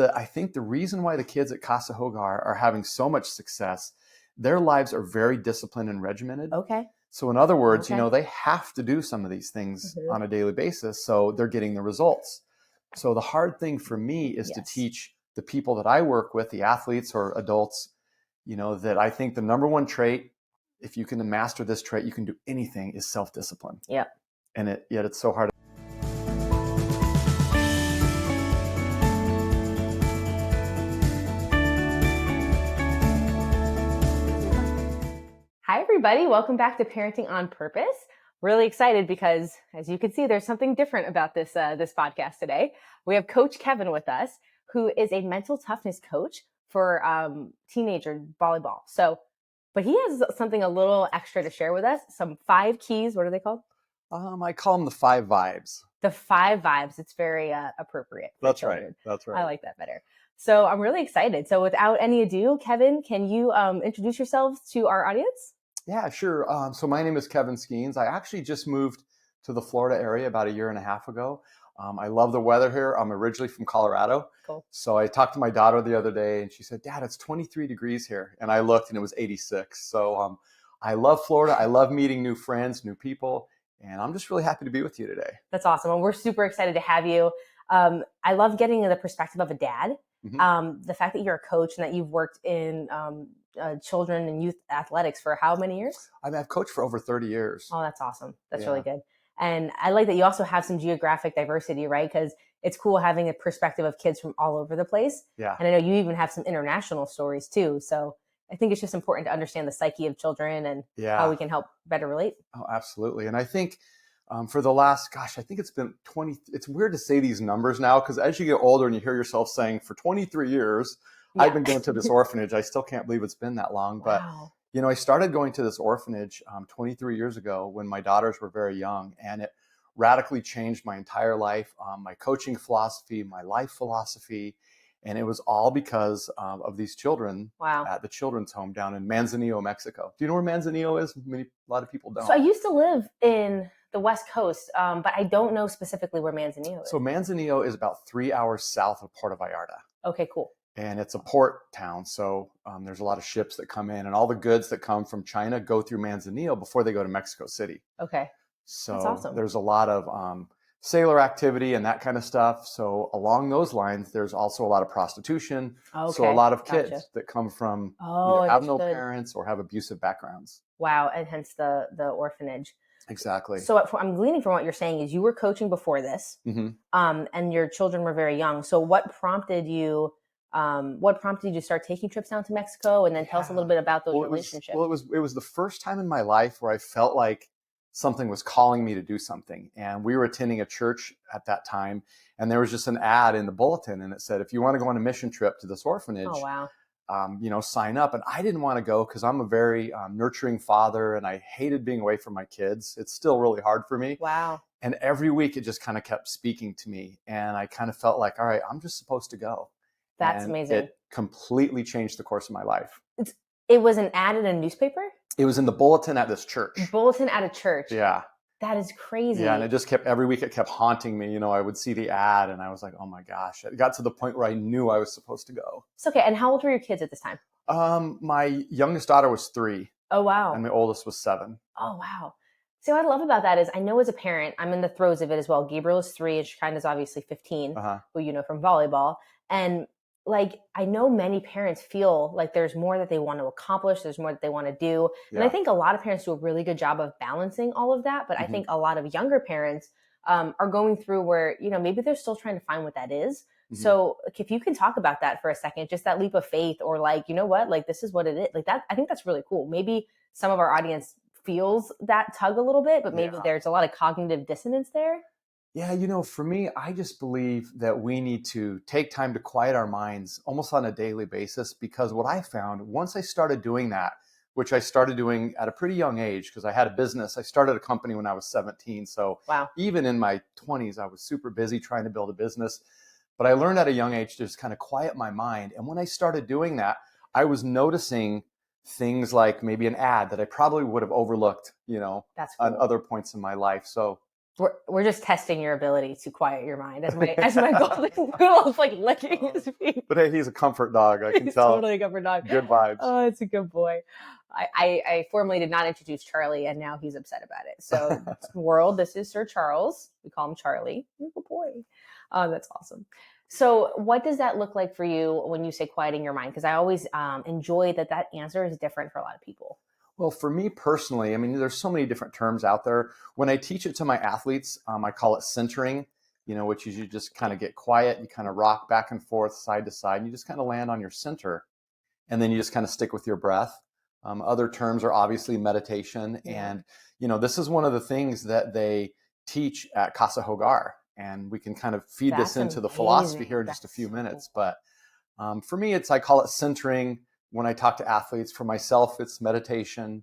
I think the reason why the kids at Casa Hogar are having so much success, their lives are very disciplined and regimented. Okay. So in other words, Okay. they have to do some of these things on a daily basis, so they're getting the results. So the hard thing for me is to teach the people that I work with, the athletes or adults, that I think the number one trait, if you can master this trait, you can do anything, is self-discipline. Yeah. And yet it's so hard. Hi, everybody. Welcome back to Parenting on Purpose. Really excited because, as you can see, there's something different about this podcast today. We have Coach Kevin with us, who is a mental toughness coach for teenager volleyball. But he has something a little extra to share with us. Some 5 keys. What are they called? I call them the 5 vibes. The 5 vibes. It's very appropriate. That's right. That's right. I like that better. So I'm really excited. So without any ado, Kevin, can you introduce yourselves to our audience? Yeah, sure. So my name is Kevin Skeens. I actually just moved to the Florida area about a year and a half ago. I love the weather here. I'm originally from Colorado. Cool. So I talked to my daughter the other day and she said, "Dad, it's 23 degrees here." And I looked and it was 86. So I love Florida. I love meeting new friends, new people. And I'm just really happy to be with you today. That's awesome. And we're super excited to have you. I love getting the perspective of a dad. Mm-hmm. The fact that you're a coach and that you've worked in children and youth athletics for how many years? I've coached for over 30 years. Oh, that's awesome. That's really good. And I like that you also have some geographic diversity, right? Because it's cool having a perspective of kids from all over the place. Yeah. And I know you even have some international stories too. So I think it's just important to understand the psyche of children and how we can help better relate. Oh, absolutely. And I think for the last, I think it's been 20, it's weird to say these numbers now, because as you get older and you hear yourself saying for 23 years, I've been going to this orphanage. I still can't believe it's been that long. Wow. But, I started going to this orphanage 23 years ago when my daughters were very young, and it radically changed my entire life, my coaching philosophy, my life philosophy. And it was all because of these children at the children's home down in Manzanillo, Mexico. Do you know where Manzanillo is? A lot of people don't. So I used to live in the West Coast, but I don't know specifically where Manzanillo is. So Manzanillo is about 3 hours south of Puerto Vallarta. Okay, cool. And it's a port town. So there's a lot of ships that come in, and all the goods that come from China go through Manzanillo before they go to Mexico City. Okay. So that's awesome. There's a lot of sailor activity and that kind of stuff. So along those lines, there's also a lot of prostitution. Okay. So a lot of kids that come from either have no parents or have abusive backgrounds. Wow. And hence the orphanage. Exactly. So I'm gleaning from what you're saying is you were coaching before this, and your children were very young. So what prompted you to start taking trips down to Mexico? And then tell us a little bit about those relationships. It was the first time in my life where I felt like something was calling me to do something. And we were attending a church at that time, and there was just an ad in the bulletin, and it said, if you want to go on a mission trip to this orphanage, sign up. And I didn't want to go because I'm a very nurturing father, and I hated being away from my kids. It's still really hard for me. Wow. And every week it just kind of kept speaking to me, and I kind of felt like, all right, I'm just supposed to go. That's amazing. It completely changed the course of my life. It was an ad in a newspaper? It was in the bulletin at this church. Bulletin at a church. Yeah. That is crazy. Yeah, and it just every week it kept haunting me. I would see the ad and I was like, oh my gosh. It got to the point where I knew I was supposed to go. It's okay. And how old were your kids at this time? My youngest daughter was 3. Oh, wow. And my oldest was 7. Oh, wow. See, what I love about that is I know as a parent, I'm in the throes of it as well. Gabriel is 3 and Shekinah is obviously 15, who you know from volleyball. And I know many parents feel like there's more that they want to accomplish. There's more that they want to do. Yeah. And I think a lot of parents do a really good job of balancing all of that. But I think a lot of younger parents are going through where, maybe they're still trying to find what that is. So if you can talk about that for a second, just that leap of faith or this is what it is. That, I think that's really cool. Maybe some of our audience feels that tug a little bit, but maybe there's a lot of cognitive dissonance there. Yeah, for me, I just believe that we need to take time to quiet our minds almost on a daily basis, because what I found once I started doing that, which I started doing at a pretty young age because I had a business. I started a company when I was 17. So even in my 20s, I was super busy trying to build a business. But I learned at a young age to just kind of quiet my mind. And when I started doing that, I was noticing things like maybe an ad that I probably would have overlooked, That's cool. on other points in my life. So we're just testing your ability to quiet your mind as my golden poodle is like licking his feet. But hey, he's a comfort dog. I can He's tell. Totally a comfort dog. Good vibes. Oh, it's a good boy. I formally did not introduce Charlie, and now he's upset about it. So, world, this is Sir Charles. We call him Charlie. Good boy. That's awesome. So, what does that look like for you when you say quieting your mind? Because I always enjoy that answer is different for a lot of people. Well, for me personally, I mean, there's so many different terms out there. When I teach it to my athletes, I call it centering, which is you just kind of get quiet, you kind of rock back and forth, side to side, and you just kind of land on your center. And then you just kind of stick with your breath. Other terms are obviously meditation. And, this is one of the things that they teach at Casa Hogar. And we can kind of feed this into the philosophy here in just a few minutes. But for me, I call it centering. When I talk to athletes, for myself, it's meditation.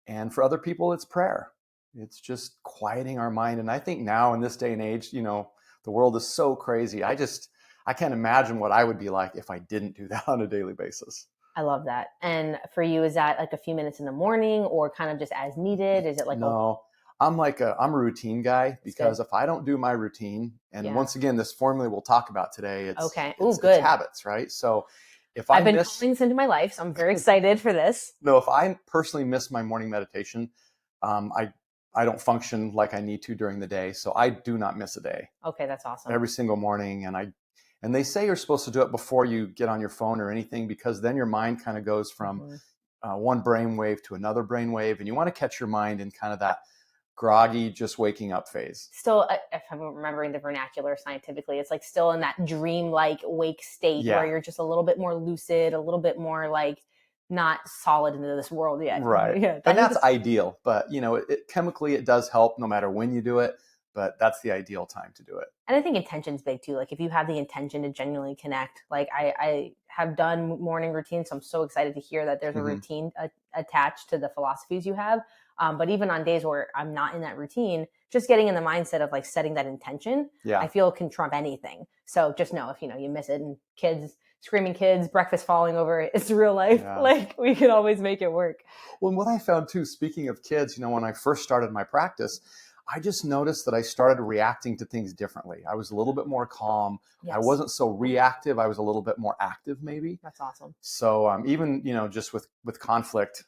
And for other people, it's prayer. It's just quieting our mind. And I think now in this day and age, the world is so crazy. I can't imagine what I would be like if I didn't do that on a daily basis. I love that. And for you, is that like a few minutes in the morning or kind of just as needed? Is it like No, I'm a routine guy, because if I don't do my routine, and once again, this formula we'll talk about today, it's habits, right? So I've been calling this into my life, so I'm very excited for this. No, if I personally miss my morning meditation, I don't function like I need to during the day. So I do not miss a day. Okay, that's awesome. Every single morning. And they say you're supposed to do it before you get on your phone or anything, because then your mind kind of goes from one brainwave to another brainwave. And you want to catch your mind in kind of that groggy, just waking up phase. Still, if I'm remembering the vernacular scientifically, it's like still in that dream-like wake state where you're just a little bit more lucid, a little bit more like not solid into this world yet. Right. Yeah, and that's ideal. But, chemically, it does help no matter when you do it. But that's the ideal time to do it. And I think intention's big too. Like if you have the intention to genuinely connect, like I have done morning routines. So I'm so excited to hear that there's a routine attached to the philosophies you have. But even on days where I'm not in that routine, just getting in the mindset of like setting that intention, I feel can trump anything. So just know if, you miss it, and screaming kids, breakfast falling over, it's real life. Yeah. Like we can always make it work. Well, and what I found too, speaking of kids, when I first started my practice, I just noticed that I started reacting to things differently. I was a little bit more calm. Yes. I wasn't so reactive. I was a little bit more active, maybe. That's awesome. So even, just with conflict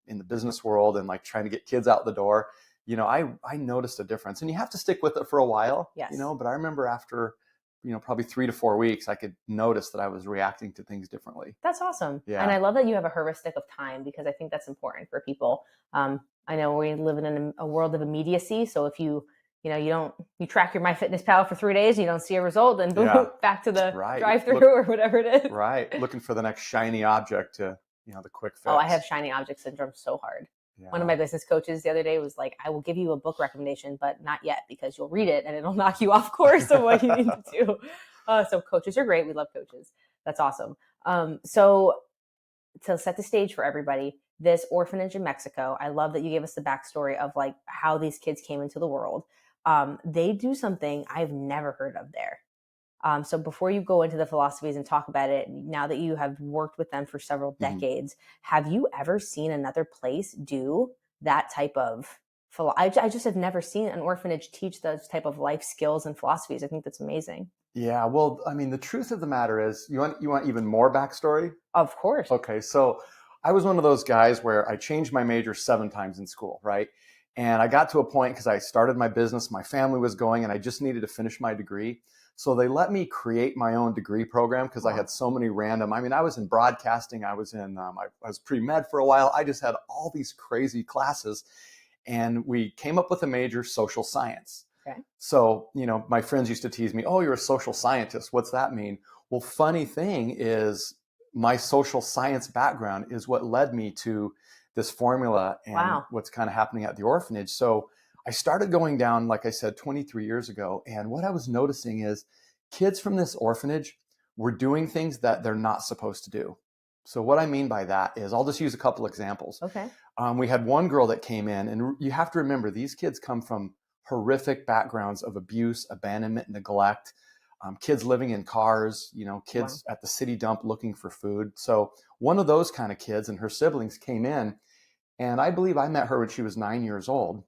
in the business world and like trying to get kids out the door, I noticed a difference. And you have to stick with it for a while, yes. But I remember after, probably 3 to 4 weeks, I could notice that I was reacting to things differently. That's awesome. Yeah. And I love that you have a heuristic of time, because I think that's important for people. I know we live in a world of immediacy. So if you track your MyFitnessPal for 3 days, you don't see a result, then boom, back to the drive-through or whatever it is. Right. Looking for the next shiny object to, the quick fix. Oh, I have shiny object syndrome so hard. Yeah. One of my business coaches the other day was like, I will give you a book recommendation, but not yet, because you'll read it and it'll knock you off course of what you need to do. So coaches are great. We love coaches. That's awesome. So to set the stage for everybody, this orphanage in Mexico, I love that you gave us the backstory of like how these kids came into the world. They do something I've never heard of there. So before you go into the philosophies and talk about it, now that you have worked with them for several decades, have you ever seen another place do that type of I just have never seen an orphanage teach those type of life skills and philosophies. I think that's amazing. Yeah, well, I mean, the truth of the matter is, you want even more backstory? Of course. Okay, so I was one of those guys where I changed my major 7 times in school, right? And I got to a point, because I started my business, my family was going, and I just needed to finish my degree. So they let me create my own degree program, because I had so many random, I was in broadcasting, I was in, I was pre-med for a while. I just had all these crazy classes, and we came up with a major, social science. Okay. So, my friends used to tease me, oh, you're a social scientist. What's that mean? Well, funny thing is, my social science background is what led me to this formula and what's kind of happening at the orphanage. So I started going down, like I said, 23 years ago. And what I was noticing is kids from this orphanage were doing things that they're not supposed to do. So what I mean by that is, I'll just use a couple examples. Okay. We had one girl that came in, and you have to remember, these kids come from horrific backgrounds of abuse, abandonment, neglect, kids living in cars, kids at the city dump looking for food. So one of those kind of kids and her siblings came in, and I believe I met her when she was 9 years old.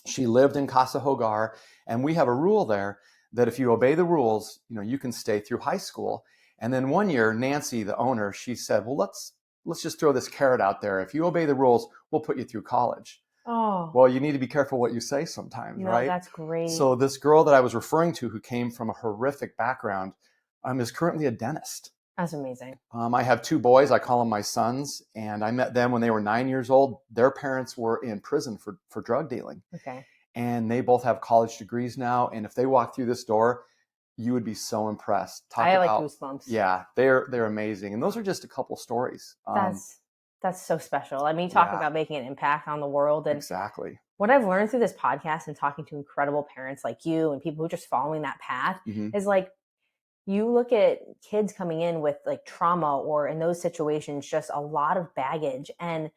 She lived in Casa Hogar, and we have a rule there that if you obey the rules, you can stay through high school. And then one year, Nancy, the owner, she said, well, let's just throw this carrot out there. If you obey the rules, we'll put you through college. Oh. Well, you need to be careful what you say sometimes, right? That's great. So this girl that I was referring to, who came from a horrific background, is currently a dentist. That's amazing. I have 2 boys. I call them my sons, and I met them when they were 9 years old. Their parents were in prison for drug dealing. Okay. And they both have college degrees now. And if they walk through this door, you would be so impressed. I have goosebumps. Yeah, they're amazing. And those are just a couple stories. That's so special. I mean, talk about making an impact on the world. And exactly. What I've learned through this podcast and talking to incredible parents like you and people who are just following that path is like, you look at kids coming in with like trauma or in those situations, just a lot of baggage. And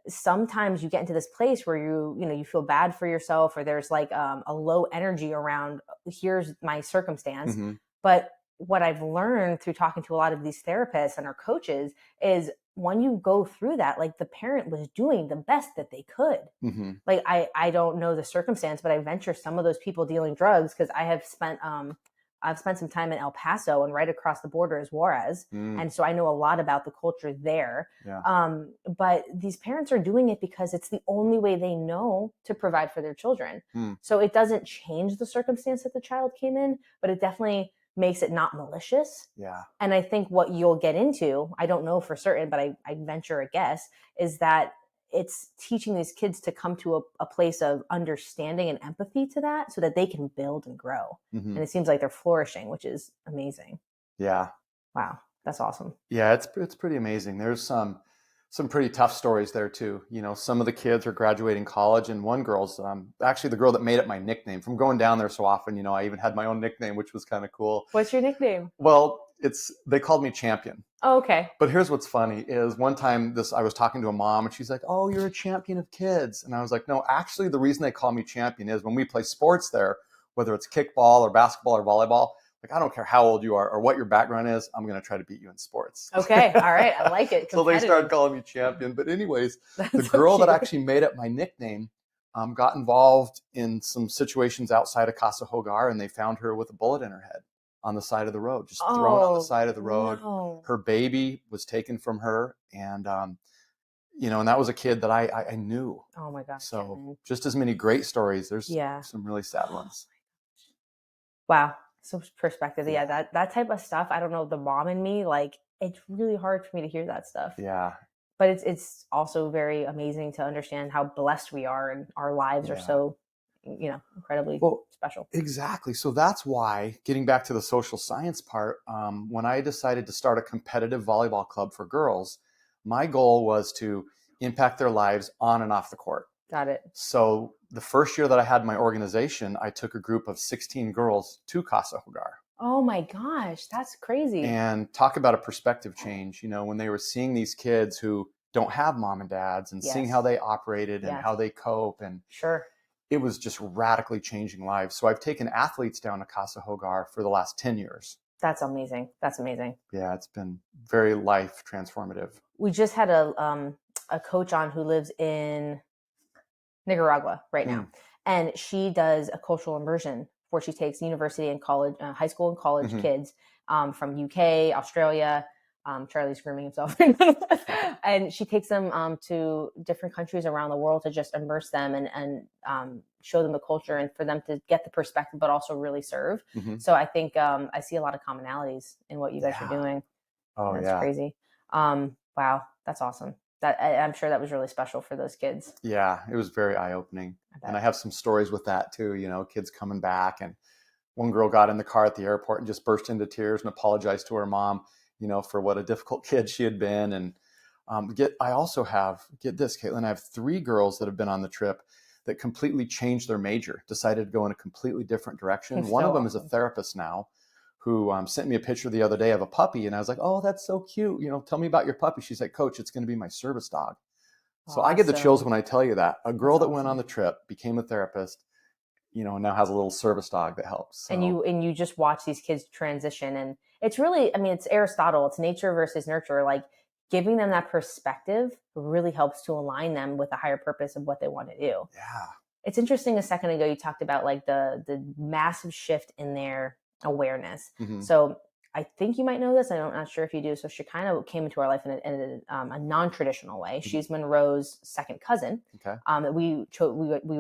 sometimes you get into this place where you feel bad for yourself, or there's like a low energy around, here's my circumstance. But what I've learned through talking to a lot of these therapists and our coaches is when you go through that, like the parent was doing the best that they could. Like, I don't know the circumstance, but I venture some of those people dealing drugs, because I've spent some time in El Paso, and right across the border is Juarez. And so I know a lot about the culture there. Yeah. But these parents are doing it because it's the only way they know to provide for their children. So it doesn't change the circumstance that the child came in, but it definitely makes it not malicious. Yeah. And I think what you'll get into, I don't know for certain, but I venture a guess, is that it's teaching these kids to come to a place of understanding and empathy to that, so that they can build and grow. And it seems like they're flourishing, which is amazing. Yeah. Wow. That's awesome. Yeah, it's pretty amazing. There's some pretty tough stories there too. Some of the kids are graduating college, and one girl's actually the girl that made it my nickname. From going down there so often, I even had my own nickname, which was kind of cool. What's your nickname? Well, they called me Champion. Oh, okay. But here's what's funny is one time I was talking to a mom, and she's like, "Oh, you're a champion of kids." And I was like, "No, actually the reason they call me Champion is when we play sports there, whether it's kickball or basketball or volleyball, like I don't care how old you are or what your background is, I'm going to try to beat you in sports." Okay. All right. I like it. So they started calling me Champion. But anyways, the girl that actually made it my nickname got involved in some situations outside of Casa Hogar, and they found her with a bullet in her head on the side of the road, just thrown on the side of the road. No. Her baby was taken from her. And, and that was a kid that I knew. Oh my gosh. So Kevin. Just as many great stories. There's some really sad ones. Wow. So perspective. Yeah. That type of stuff. I don't know, the mom in me, like, it's really hard for me to hear that stuff. Yeah. But it's also very amazing to understand how blessed we are, and our lives are so, incredibly special. Exactly. So that's why, getting back to the social science part, when I decided to start a competitive volleyball club for girls, my goal was to impact their lives on and off the court. Got it. So the first year that I had my organization, I took a group of 16 girls to Casa Hogar. Oh my gosh, that's crazy. And talk about a perspective change, when they were seeing these kids who don't have mom and dads, and seeing how they operated and how they cope. And it was just radically changing lives. So I've taken athletes down to Casa Hogar for the last 10 years. That's amazing. That's amazing. Yeah, it's been very life transformative. We just had a coach on who lives in Nicaragua right now. And she does a cultural immersion where she takes university and college, high school and college kids from UK, Australia. Charlie's screaming himself. And she takes them to different countries around the world to just immerse them and show them the culture, and for them to get the perspective, but also really serve. So I think I see a lot of commonalities in what you guys are doing. Oh, that's crazy. Wow, that's awesome. I'm sure that was really special for those kids. Yeah, it was very eye-opening. And I have some stories with that too, kids coming back. And one girl got in the car at the airport and just burst into tears and apologized to her mom, for what a difficult kid she had been. And I also have, get this, Caitlin, I have 3 girls that have been on the trip that completely changed their major, decided to go in a completely different direction. One of them is a therapist now, who sent me a picture the other day of a puppy. And I was like, "Oh, that's so cute. Tell me about your puppy." She's like, "Coach, it's going to be my service dog." So I get the chills when I tell you that. A girl that went on the trip, became a therapist, now has a little service dog that helps. So. And you just watch these kids transition. And it's really, it's Aristotle. It's nature versus nurture. Like, giving them that perspective really helps to align them with a higher purpose of what they want to do. Yeah. It's interesting. A second ago, you talked about like the massive shift in their awareness. Mm-hmm. So I think you might know this. I'm not sure if you do. So she kind of came into our life in a non-traditional way. Mm-hmm. She's Monroe's second cousin. Okay. That we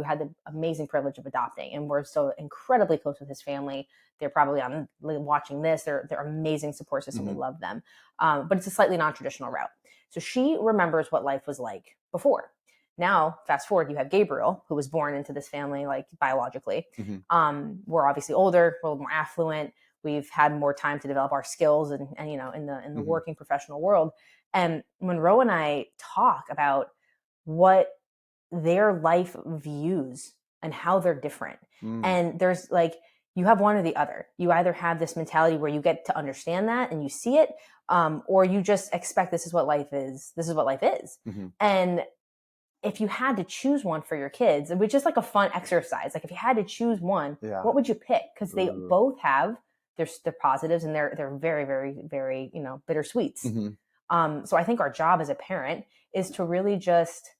had the amazing privilege of adopting, and we're so incredibly close with his family. They're probably on watching this. They're amazing support system. Mm-hmm. We love them. But it's a slightly non-traditional route. So she remembers what life was like before. Now, fast forward, you have Gabriel, who was born into this family, like biologically. Mm-hmm. We're obviously older, we're a little more affluent. We've had more time to develop our skills and you know, in the Mm-hmm. working professional world. And Monroe and I talk about what their life views and how they're different. And there's like, you have one or the other. You either have this mentality where you get to understand that and you see it, or you just expect this is what life is. This is what life is. Mm-hmm. And if you had to choose one for your kids, which is like a fun exercise, like if you had to choose one, what would you pick? Because they both have their positives and they're very, very, very, you know, bittersweets. Mm-hmm. So I think our job as a parent is to really just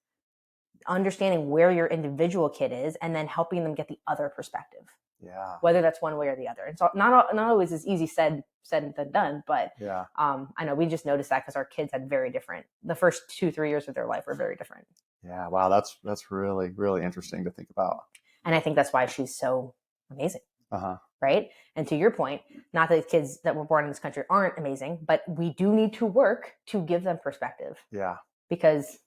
understanding where your individual kid is and then helping them get the other perspective. Yeah. Whether that's one way or the other. And so not always as easy said than done, but yeah. I know we just noticed that because our kids had very different, the first 2-3 years of their life were very different. Yeah. Wow. That's really, really interesting to think about. And I think that's why she's so amazing. Uh-huh. Right. And to your point, not that kids that were born in this country aren't amazing, but we do need to work to give them perspective. Yeah. Because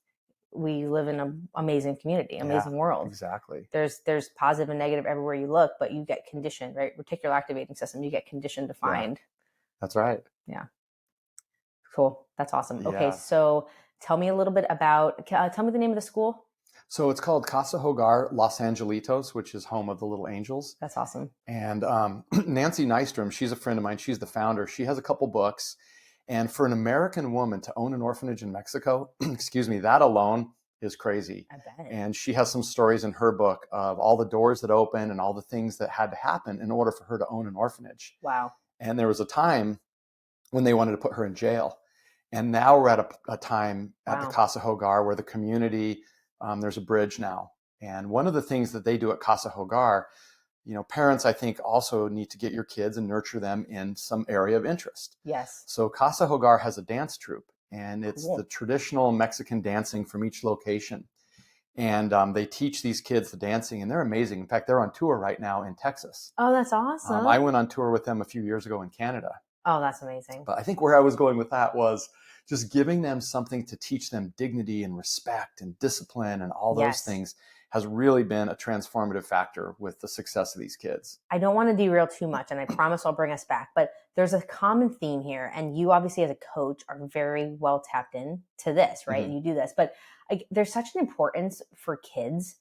we live in an amazing community, amazing world. Exactly. There's positive and negative everywhere you look, but you get conditioned, right? Reticular activating system, you get conditioned to find. Yeah. That's right. Yeah. Cool. That's awesome. Yeah. Okay. So tell me a little bit about, tell me the name of the school. So it's called Casa Hogar Los Angelitos, which is home of the Little Angels. That's awesome. And Nancy Nystrom, she's a friend of mine. She's the founder. She has a couple books. And for an American woman to own an orphanage in Mexico, excuse me, that alone is crazy. I bet. And she has some stories in her book of all the doors that open and all the things that had to happen in order for her to own an orphanage. Wow. And there was a time when they wanted to put her in jail. And now we're at a time at the Casa Hogar where the community, there's a bridge now. And one of the things that they do at Casa Hogar, you know, parents, I think, also need to get your kids and nurture them in some area of interest. Yes. So Casa Hogar has a dance troupe, and it's the traditional Mexican dancing from each location. And they teach these kids the dancing, and they're amazing. In fact, they're on tour right now in Texas. Oh, that's awesome. I went on tour with them a few years ago in Canada. Oh, that's amazing. But I think where I was going with that was just giving them something to teach them dignity and respect and discipline and all those things has really been a transformative factor with the success of these kids. I don't want to derail too much, and I promise I'll bring us back, but there's a common theme here, and you obviously as a coach are very well tapped in to this, right? Mm-hmm. And you do this, but there's such an importance for kids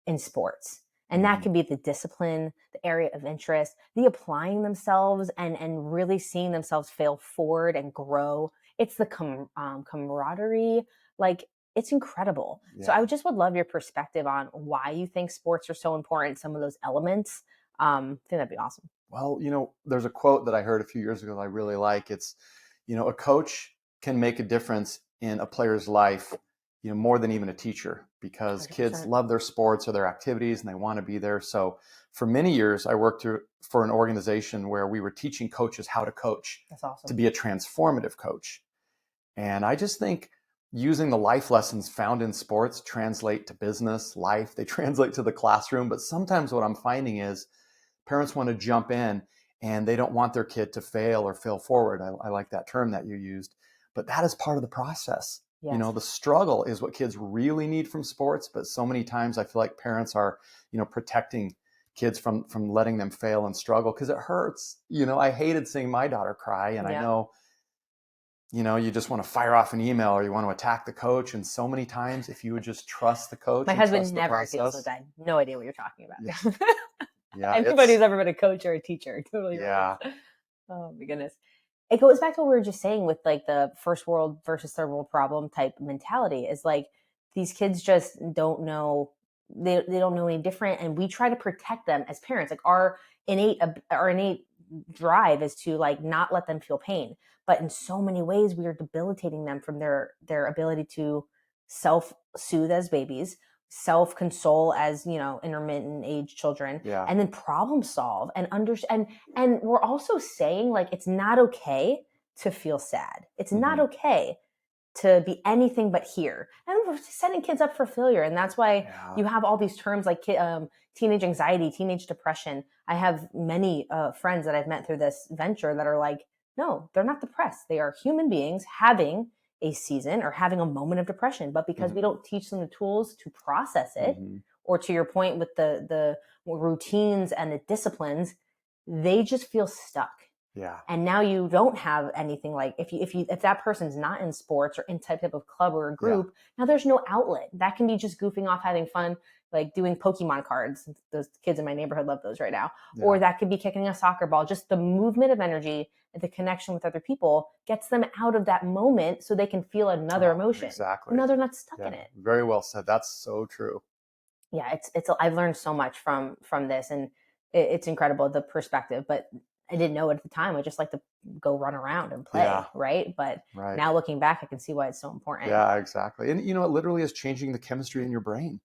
in sports. And that can be the discipline, the area of interest, the applying themselves and really seeing themselves fail forward and grow. It's the camaraderie, like it's incredible. Yeah. So I just would love your perspective on why you think sports are so important, some of those elements. I think that'd be awesome. Well, you know, there's a quote that I heard a few years ago that I really like. It's, you know, a coach can make a difference in a player's life, you know, more than even a teacher, because 100%. Kids love their sports or their activities and they want to be there. So for many years, I worked for an organization where we were teaching coaches how to coach. That's awesome. To be a transformative coach. And I just think using the life lessons found in sports translate to business, life, they translate to the classroom. But sometimes what I'm finding is parents want to jump in and they don't want their kid to fail or fail forward. I like that term that you used, but that is part of the process. Yes. You know, the struggle is what kids really need from sports. But so many times I feel like parents are, you know, protecting kids from letting them fail and struggle because it hurts. You know, I hated seeing my daughter cry, and I know, you know, you just want to fire off an email or you want to attack the coach. And so many times, if you would just trust the coach. My husband never feels so bad. No idea what you're talking about. Yeah. Yeah, anybody who's ever been a coach or a teacher, totally. Yeah. Right. Oh my goodness. It goes back to what we were just saying with like the first world versus third world problem type mentality is like these kids just don't know. They don't know any different. And we try to protect them as parents. Like our innate drive is to like not let them feel pain. But in so many ways, we are debilitating them from their ability to self-soothe as babies. self-console as, intermittent age children, and then problem solve and understand. And we're also saying, like, it's not okay to feel sad. It's not okay to be anything but here. And we're setting kids up for failure. And that's why you have all these terms like teenage anxiety, teenage depression. I have many friends that I've met through this venture that are like, no, they're not depressed. They are human beings having a season or having a moment of depression. But because we don't teach them the tools to process it, or to your point with the routines and the disciplines, they just feel stuck. Yeah. And now you don't have anything like, if that person's not in sports or in type of club or a group, now there's no outlet. That can be just goofing off, having fun, like doing Pokemon cards. Those kids in my neighborhood love those right now. Or that could be kicking a soccer ball. Just the movement of energy and the connection with other people gets them out of that moment so they can feel another emotion. Exactly. No, they're not stuck in it. Very well said. That's so true. Yeah, I've learned so much from this, and it's incredible, the perspective, but I didn't know it at the time. I just like to go run around and play, right? But now looking back, I can see why it's so important. Yeah, exactly. And, it literally is changing the chemistry in your brain.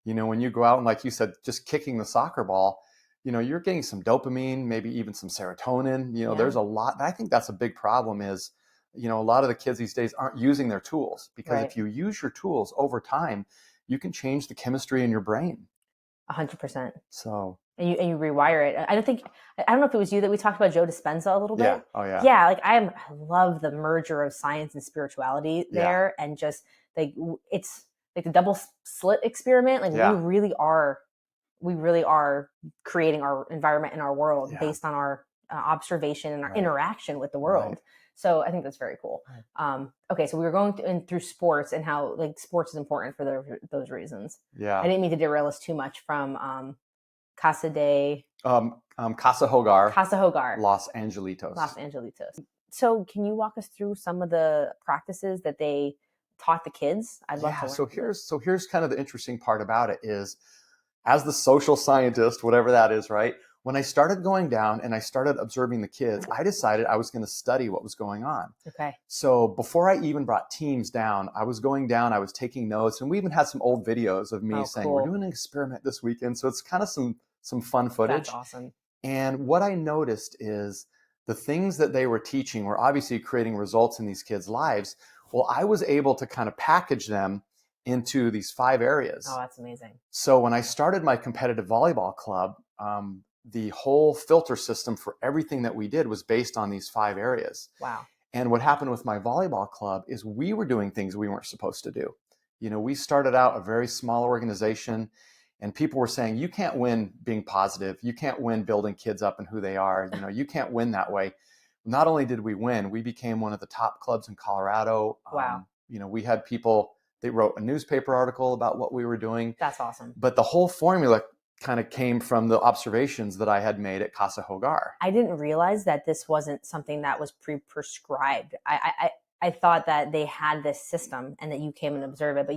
When you go out and, like you said, just kicking the soccer ball, you're getting some dopamine, maybe even some serotonin. There's a lot. I think that's a big problem is, a lot of the kids these days aren't using their tools, because if you use your tools over time, you can change the chemistry in your brain. 100%. So. And you rewire it. I don't know if it was you that we talked about Joe Dispenza a little bit. Yeah. Oh yeah. Yeah. Like I love the merger of science and spirituality there. And just like, it's like the double slit experiment. Like we really are creating our environment and our world based on our observation and our interaction with the world. Right. So I think that's very cool. Right. Okay. So we were going through sports and how like sports is important for those reasons. Yeah. I didn't mean to derail us too much from, Casa Hogar. Los Angelitos. So can you walk us through some of the practices that they taught the kids? I'd love to learn. So here's kind of the interesting part about it is, as the social scientist, whatever that is, right? When I started going down and I started observing the kids, I decided I was going to study what was going on. Okay. So before I even brought teams down, I was going down, I was taking notes, and we even had some old videos of me saying, cool, we're doing an experiment this weekend. So it's kind of some fun footage. That's awesome. And what I noticed is the things that they were teaching were obviously creating results in these kids' lives. Well, I was able to kind of package them into these 5 areas. Oh, that's amazing. So when I started my competitive volleyball club, the whole filter system for everything that we did was based on these 5 areas. Wow. And what happened with my volleyball club is we were doing things we weren't supposed to do. We started out a very small organization, and people were saying, you can't win being positive. You can't win building kids up and who they are. You can't win that way. Not only did we win, we became one of the top clubs in Colorado. Wow. We had people, they wrote a newspaper article about what we were doing. That's awesome. But the whole formula kind of came from the observations that I had made at Casa Hogar. I didn't realize that this wasn't something that was pre-prescribed. I thought that they had this system and that you came and observe it, but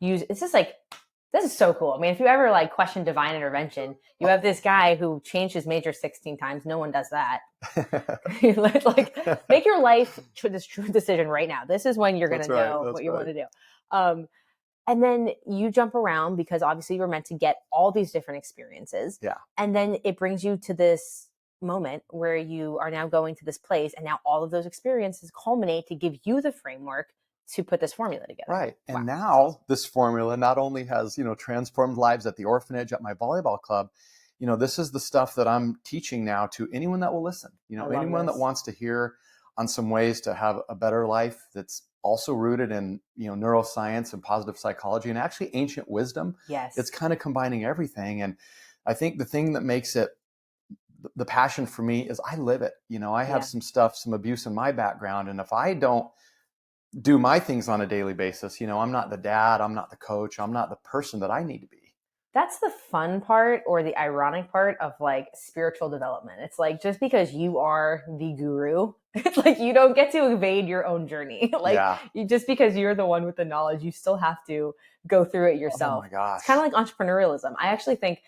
it's just like, this is so cool. I mean, if you ever like question divine intervention, you have this guy who changed his major 16 times. No one does that. Like, make your life this true decision right now. This is when you're going to know what you want to do. And then you jump around because obviously you're meant to get all these different experiences. Yeah. And then it brings you to this moment where you are now going to this place, and now all of those experiences culminate to give you the framework to put this formula together. Right. And now this formula not only has, transformed lives at the orphanage, at my volleyball club, this is the stuff that I'm teaching now to anyone that will listen, anyone that wants to hear on some ways to have a better life that's also rooted in, neuroscience and positive psychology and actually ancient wisdom. Yes. It's kind of combining everything. And I think the thing that makes it the passion for me is I live it. I have some abuse in my background. And if I don't do my things on a daily basis, I'm not the dad, I'm not the coach, I'm not the person that I need to be. That's the fun part, or the ironic part of like spiritual development. It's like, just because you are the guru, it's like you don't get to evade your own journey. Just because you're the one with the knowledge, you still have to go through it yourself. Oh my gosh. It's kind of like entrepreneurialism. I actually think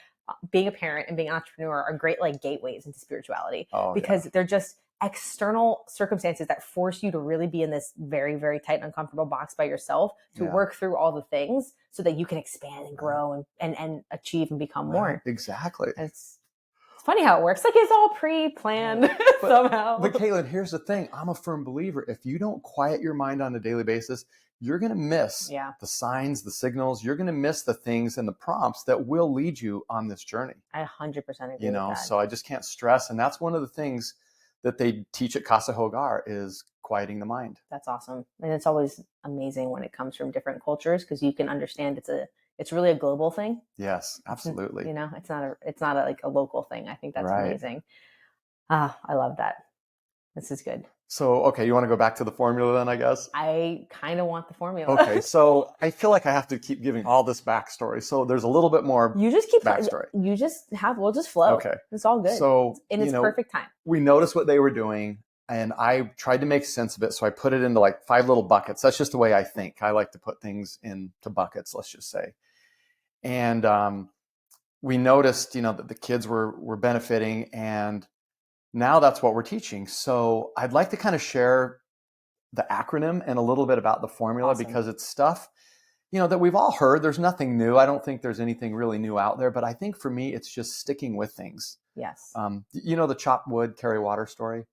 being a parent and being an entrepreneur are great like gateways into spirituality, because they're just, external circumstances that force you to really be in this very, very tight, uncomfortable box by yourself to work through all the things so that you can expand and grow and achieve and become more. Exactly. It's funny how it works. Like it's all pre-planned somehow. But Caitlin, here's the thing. I'm a firm believer. If you don't quiet your mind on a daily basis, you're going to miss the signs, the signals. You're going to miss the things and the prompts that will lead you on this journey. I 100% agree with that. So I just can't stress. And that's one of the things that they teach at Casa Hogar is quieting the mind. That's awesome. And it's always amazing when it comes from different cultures because you can understand it's really a global thing. Yes, absolutely. It's not like a local thing. I think that's amazing. I love that. This is good. So, okay, you want to go back to the formula then, I guess? I kind of want the formula. Okay, so I feel like I have to keep giving all this backstory. So there's a little bit more backstory. We'll just flow. Okay. It's all good. So, in its perfect time. We noticed what they were doing and I tried to make sense of it. So I put it into like 5 little buckets. That's just the way I think. I like to put things into buckets, let's just say. And we noticed, that the kids were benefiting and now that's what we're teaching. So I'd like to kind of share the acronym and a little bit about the formula because it's stuff, that we've all heard. There's nothing new. I don't think there's anything really new out there, but I think for me, it's just sticking with things. Yes. The chop wood, carry water story.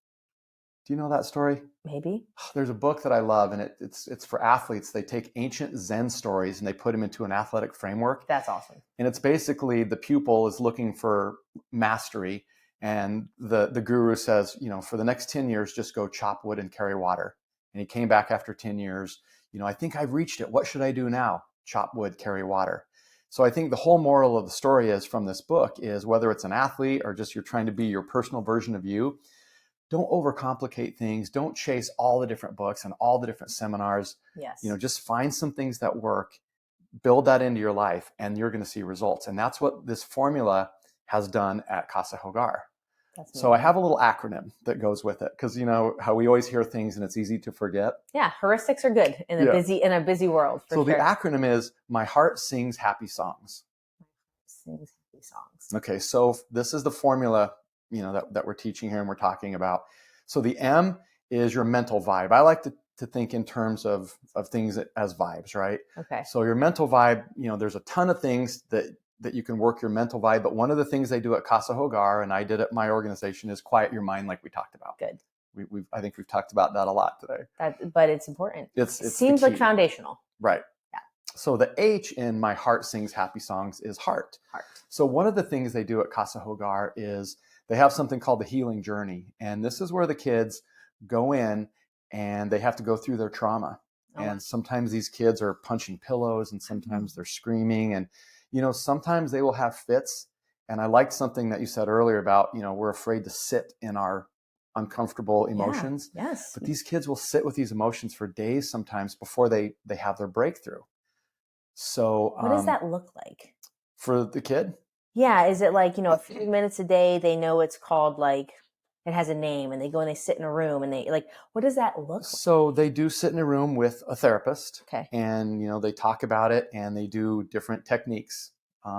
Do you know that story? Maybe. There's a book that I love and it's for athletes. They take ancient Zen stories and they put them into an athletic framework. That's awesome. And it's basically the pupil is looking for mastery. And the guru says, for the next 10 years, just go chop wood and carry water. And he came back after 10 years. I think I've reached it. What should I do now? Chop wood, carry water. So I think the whole moral of the story is from this book is whether it's an athlete or just you're trying to be your personal version of you, don't overcomplicate things. Don't chase all the different books and all the different seminars. Yes. Just find some things that work, build that into your life, and you're going to see results. And that's what this formula has done at Casa Hogar. So I have a little acronym that goes with it because how we always hear things and it's easy to forget. Yeah, heuristics are good in a busy world. So the acronym is My Heart Sings Happy Songs. Sings happy songs. Okay, so this is the formula that we're teaching here and we're talking about. So the M is your mental vibe. I like to think in terms of things as vibes, right? Okay. So your mental vibe, there's a ton of things that you can work your mental vibe. But one of the things they do at Casa Hogar, and I did at my organization, is quiet your mind like we talked about. Good. I think we've talked about that a lot today. But it's important. It seems like foundational. Right. Yeah. So the H in My Heart Sings Happy Songs is heart. Heart. So one of the things they do at Casa Hogar is they have something called the healing journey. And this is where the kids go in and they have to go through their trauma. Oh. And sometimes these kids are punching pillows and sometimes they're screaming and sometimes they will have fits. And I liked something that you said earlier about, we're afraid to sit in our uncomfortable emotions. Yeah, yes. But these kids will sit with these emotions for days sometimes before they have their breakthrough. So what does that look like? For the kid? Yeah. Is it like, a few minutes a day, they know it's called like, it has a name and they go and they sit in a room and they what does that look like? So they do sit in a room with a therapist. Okay. And, they talk about it and they do different techniques.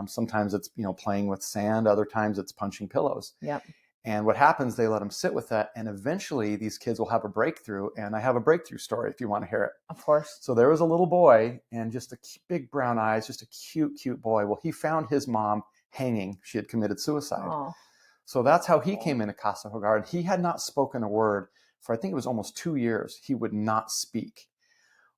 Sometimes it's, playing with sand. Other times it's punching pillows. Yep. And what happens, they let them sit with that. And eventually these kids will have a breakthrough. And I have a breakthrough story if you want to hear it. Of course. So there was a little boy and just big brown eyes, just a cute, cute boy. Well, he found his mom hanging. She had committed suicide. Oh. So that's how he came into Casa Hogar. And he had not spoken a word for, I think it was almost 2 years. He would not speak.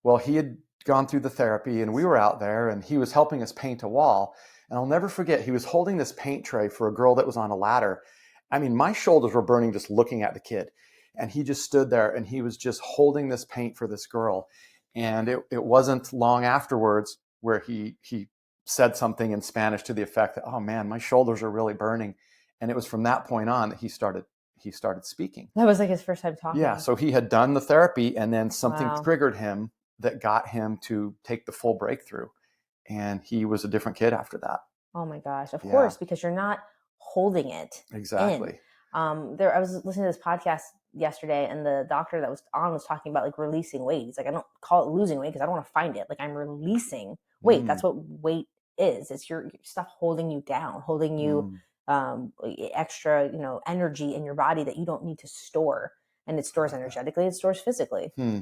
Well, he had gone through the therapy and we were out there and he was helping us paint a wall. And I'll never forget, he was holding this paint tray for a girl that was on a ladder. I mean, my shoulders were burning just looking at the kid. And he just stood there and he was just holding this paint for this girl. And it wasn't long afterwards where he said something in Spanish to the effect that, oh man, my shoulders are really burning. And it was from that point on that he started speaking. That was like his first time talking. Yeah. So he had done the therapy and then something triggered him that got him to take the full breakthrough. And he was a different kid after that. Oh my gosh. Of course, because you're not holding it. Exactly. I was listening to this podcast yesterday and the doctor that was on was talking about like releasing weight. He's like, I don't call it losing weight because I don't want to find it. Like I'm releasing weight. That's what weight is. It's your stuff holding you down, holding you extra, energy in your body that you don't need to store. and it stores energetically, it stores physically. Hmm.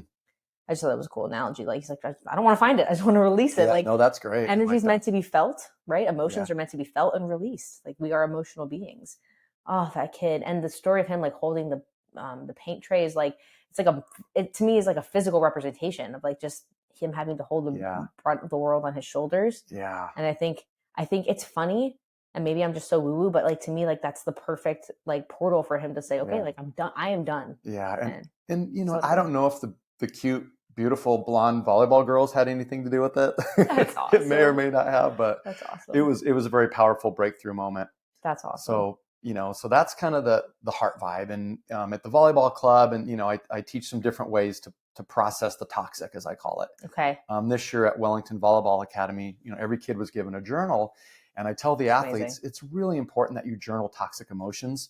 I just thought that was a cool analogy. Like, he's like, I don't want to find it. I just want to release it. Yeah, like, no, that's great. Energy is meant to be felt, right? Emotions Yeah. are meant to be felt and released. Like, we are emotional beings. Oh, that kid. And the story of him, like, holding the paint tray is like, it's like it to me is like a physical representation of like just him having to hold the brunt of the world on his shoulders. Yeah. And I think it's funny, and maybe I'm just so woo woo, but like, to me, like, that's the perfect like portal for him to say, okay, like, I'm done. I am done. Yeah. And you know, I don't know if the cute, beautiful blonde volleyball girls had anything to do with it. That's awesome. It may or may not have, but that's awesome. It was a very powerful breakthrough moment. That's awesome. So, you know, so that's kind of the heart vibe. And at the volleyball club, and, you know, I teach some different ways to process the toxic, as I call it. Okay. This year at Wellington Volleyball Academy, you know, every kid was given a journal, and I tell the athletes, it's really important that you journal toxic emotions.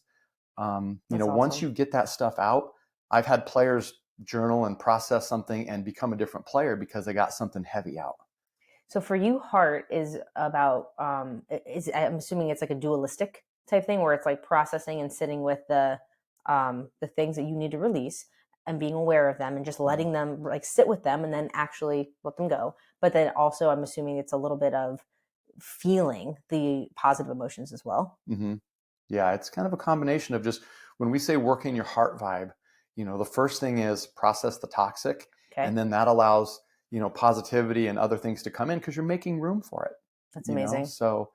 You know, once you get that stuff out, I've had players journal and process something and become a different player because they got something heavy out. So for you, heart is about, I'm assuming it's like a dualistic type thing where it's like processing and sitting with the things that you need to release and being aware of them and just letting them like sit with them and then actually let them go. But then also I'm assuming it's a little bit of feeling the positive emotions as well. Mm-hmm. Yeah, it's kind of a combination of just when we say working your heart vibe, you know, the first thing is process the toxic, and then that allows, you know, positivity and other things to come in because you're making room for it. That's amazing. So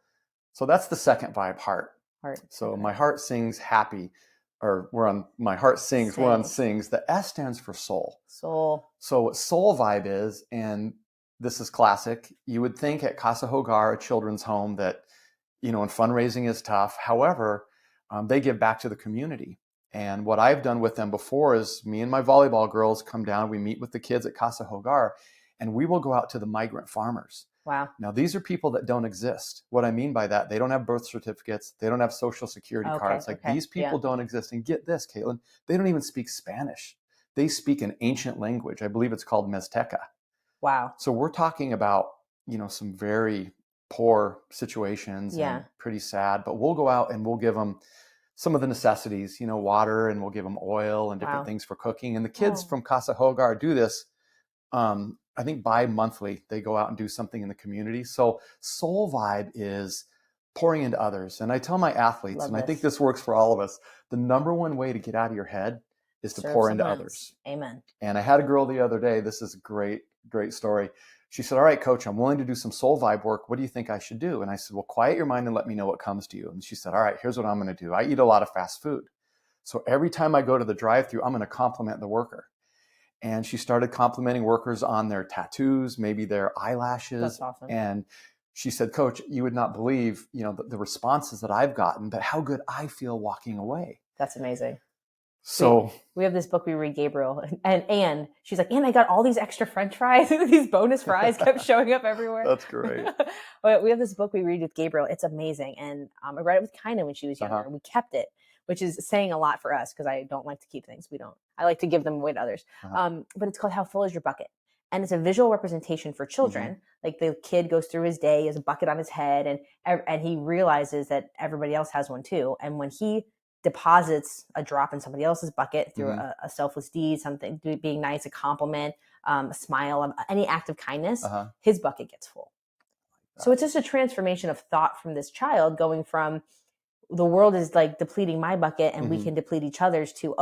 that's the second vibe, heart. So my heart sings happy, or my heart sings, we're on sings. The S stands for soul. Soul. So what soul vibe is, and this is classic, you would think at Casa Hogar, a children's home, that, you know, and fundraising is tough. However, they give back to the community. And what I've done with them before is me and my volleyball girls come down, we meet with the kids at Casa Hogar, and we will go out to the migrant farmers. Wow. Now, these are people that don't exist. What I mean by that, they don't have birth certificates. They don't have social security cards. Like, these people don't exist. And get this, Caitlin, they don't even speak Spanish. They speak an ancient language. I believe it's called Mixteca. Wow. So we're talking about, you know, some very poor situations and pretty sad, but we'll go out and we'll give them some of the necessities, you know, water, and we'll give them oil and different things for cooking. And the kids from Casa Hogar do this, I think bi-monthly, they go out and do something in the community. So soul vibe is pouring into others. And I tell my athletes, I think this works for all of us, the number one way to get out of your head is to pour into others. Amen. And I had a girl the other day, this is a great story. She said, all right, coach, I'm willing to do some soul vibe work. What do you think I should do? And I said, well, quiet your mind and let me know what comes to you. And she said, all right, here's what I'm going to do. I eat a lot of fast food. So every time I go to the drive-thru, I'm going to compliment the worker. And she started complimenting workers on their tattoos, maybe their eyelashes. That's awesome. And she said, coach, you would not believe, you know, the responses that I've gotten, but how good I feel walking away. That's amazing. So we have this book we read, Gabriel, and she's like, and I got all these extra French fries. These bonus fries kept showing up everywhere. That's great. We have this book we read with Gabriel. It's amazing. And I read it with Kaina when she was younger, and we kept it, which is saying a lot for us because I don't like to keep things. I like to give them away to others. But it's called How Full Is Your Bucket? And it's a visual representation for children. Mm-hmm. Like, the kid goes through his day, he has a bucket on his head, and he realizes that everybody else has one too. And when he deposits a drop in somebody else's bucket through a selfless deed, something, being nice, a compliment, a smile, any act of kindness, his bucket gets full. So it's just a transformation of thought from this child going from the world is like depleting my bucket and we can deplete each other's to,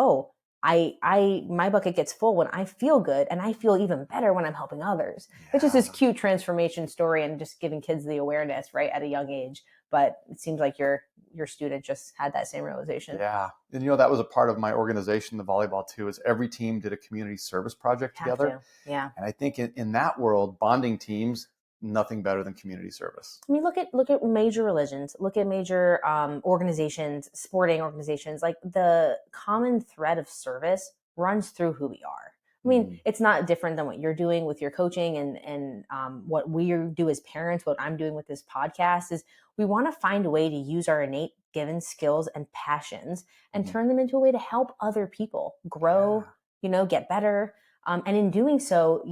my bucket gets full when I feel good, and I feel even better when I'm helping others. It's just this cute transformation story and just giving kids the awareness right at a young age. But it seems like your student just had that same realization. Yeah. And, you know, that was a part of my organization, the volleyball too, is every team did a community service project together. Yeah. And I think in that world, bonding teams, nothing better than community service. I mean, look at major religions, look at major organizations, sporting organizations. Like, the common thread of service runs through who we are. I mean, it's not different than what you're doing with your coaching and what we do as parents, what I'm doing with this podcast is we want to find a way to use our innate given skills and passions and turn them into a way to help other people grow, get better. And in doing so,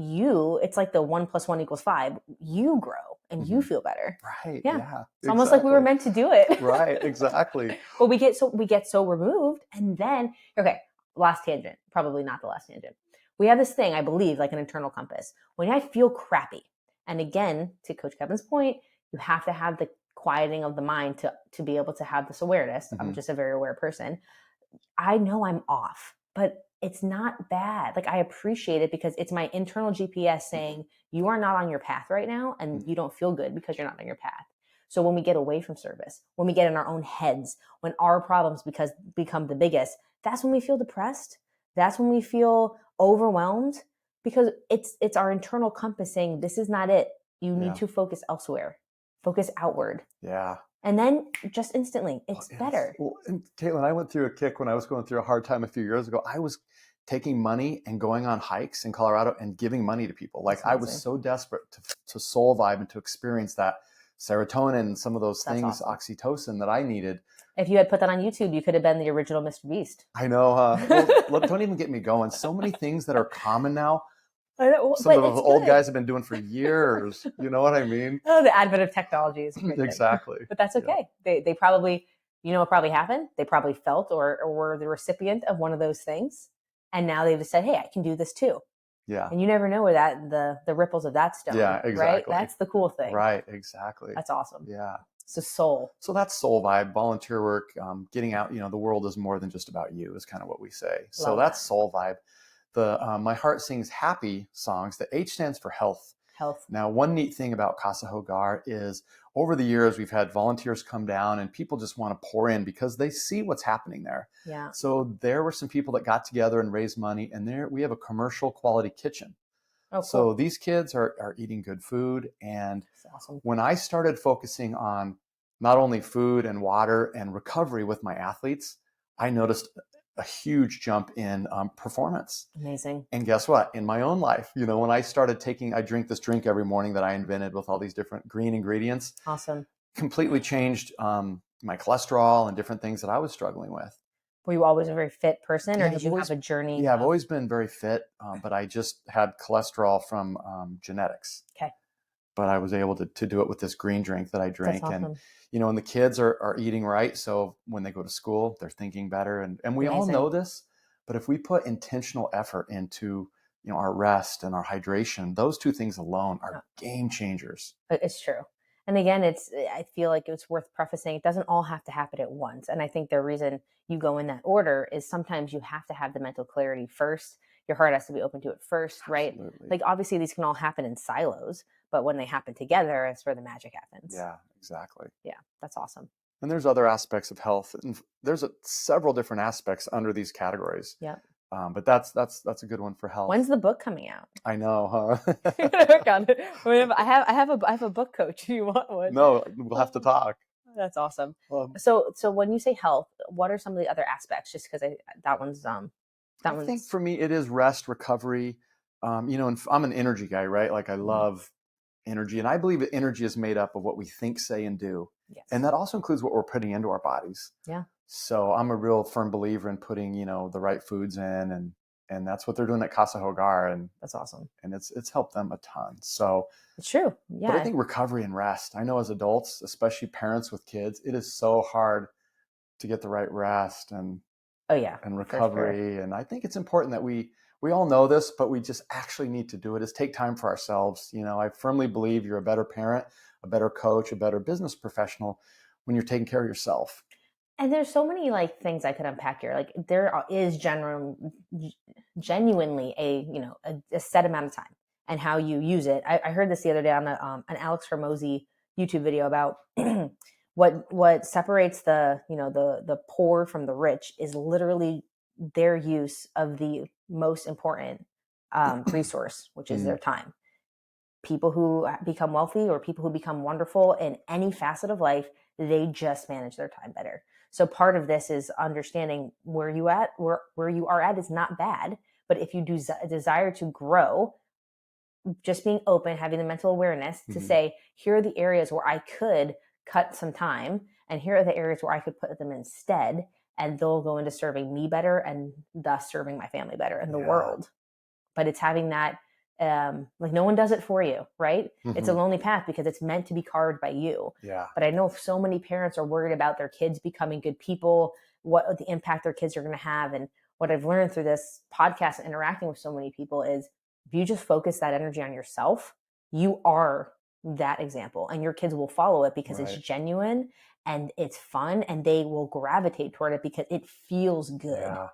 it's like the 1 + 1 = 5. You grow and you feel better. Right. Yeah. It's almost like we were meant to do it. Right. Exactly. But we get so removed, and then, okay, last tangent, probably not the last tangent. We have this thing, I believe, like an internal compass. When I feel crappy, and again, to Coach Kevin's point, you have to have the quieting of the mind to be able to have this awareness. Mm-hmm. I'm just a very aware person. I know I'm off, but it's not bad. Like, I appreciate it because it's my internal GPS saying you are not on your path right now, and you don't feel good because you're not on your path. So when we get away from service, when we get in our own heads, when our problems become the biggest, that's when we feel depressed. That's when we feel overwhelmed, because it's our internal compass saying this is not it. You need to focus elsewhere, focus outward. Yeah. And then just instantly, it's better. Well, and Caitlin, I went through a kick when I was going through a hard time a few years ago. I was taking money and going on hikes in Colorado and giving money to people. Like, I was so desperate to soul vibe and to experience that serotonin and some of those things, awesome. Oxytocin that I needed. If you had put that on YouTube, you could have been the original Mr. Beast. I know. Well, don't even get me going. So many things that are common now. Some of the old guys have been doing for years. You know what I mean? Oh, the advent of technology is great. Exactly. But that's okay. Yeah. They probably, what probably happened? They probably felt or were the recipient of one of those things. And now they've just said, hey, I can do this too. Yeah. And you never know where the ripples of that stone. Yeah, exactly. Right? That's the cool thing. Right, exactly. That's awesome. Yeah. It's a soul. So that's soul vibe, volunteer work, getting out, the world is more than just about you is kind of what we say. So that's soul vibe. The My Heart Sings Happy songs, the H stands for health. Health. Now, one neat thing about Casa Hogar is over the years, we've had volunteers come down and people just want to pour in because they see what's happening there. Yeah. So there were some people that got together and raised money, and there we have a commercial quality kitchen. Oh, cool. So these kids are eating good food. And that's awesome. When I started focusing on not only food and water and recovery with my athletes, I noticed a huge jump in performance. Amazing. And guess what? In my own life, when I started I drink this drink every morning that I invented with all these different green ingredients. Awesome. Completely changed my cholesterol and different things that I was struggling with. Were you always a very fit person, or did you have a journey? Yeah, I've always been very fit, but I just had cholesterol from genetics. Okay. But I was able to do it with this green drink that I drink. That's awesome. And the kids are eating right. So when they go to school, they're thinking better. And we all know this, but if we put intentional effort into, our rest and our hydration, those two things alone are game changers. It's true. And again, I feel like it's worth prefacing, it doesn't all have to happen at once. And I think the reason you go in that order is sometimes you have to have the mental clarity first. Your heart has to be open to it first, right? Absolutely. Like, obviously these can all happen in silos, but when they happen together, it's where the magic happens. Yeah, exactly. Yeah, that's awesome. And there's other aspects of health, and there's several different aspects under these categories. Yeah. But that's a good one for health. When's the book coming out? I know, huh? I have a book coach. Do you want one? No, we'll have to talk. That's awesome. So when you say health, what are some of the other aspects? Just because I think for me it is rest, recovery. And I'm an energy guy, right? Like, I love energy, and I believe that energy is made up of what we think, say, and do. Yes. And that also includes what we're putting into our bodies. Yeah. So I'm a real firm believer in putting, the right foods in, and that's what they're doing at Casa Hogar, and that's awesome. And it's helped them a ton. So it's true. Yeah. But I think recovery and rest, I know as adults, especially parents with kids, it is so hard to get the right rest and recovery. Sure. And I think it's important that we all know this, but we just actually need to do it, is take time for ourselves. I firmly believe you're a better parent, a better coach, a better business professional when you're taking care of yourself. And there's so many things I could unpack here. Like, there is genuinely a set amount of time and how you use it. I heard this the other day on an Alex Hormozi YouTube video about what separates the poor from the rich is literally their use of the most important resource, which is their time. People who become wealthy or people who become wonderful in any facet of life, they just manage their time better. So part of this is understanding where you are at is not bad, but if you desire to grow, just being open, having the mental awareness to say, here are the areas where I could cut some time, and here are the areas where I could put them instead, and they'll go into serving me better and thus serving my family better in the world. But it's having that, no one does it for you, right? Mm-hmm. It's a lonely path because it's meant to be carved by you. Yeah. But I know so many parents are worried about their kids becoming good people, what the impact their kids are going to have. And what I've learned through this podcast and interacting with so many people is if you just focus that energy on yourself, you are that example, and your kids will follow it because it's genuine and it's fun, and they will gravitate toward it because it feels good. Yeah.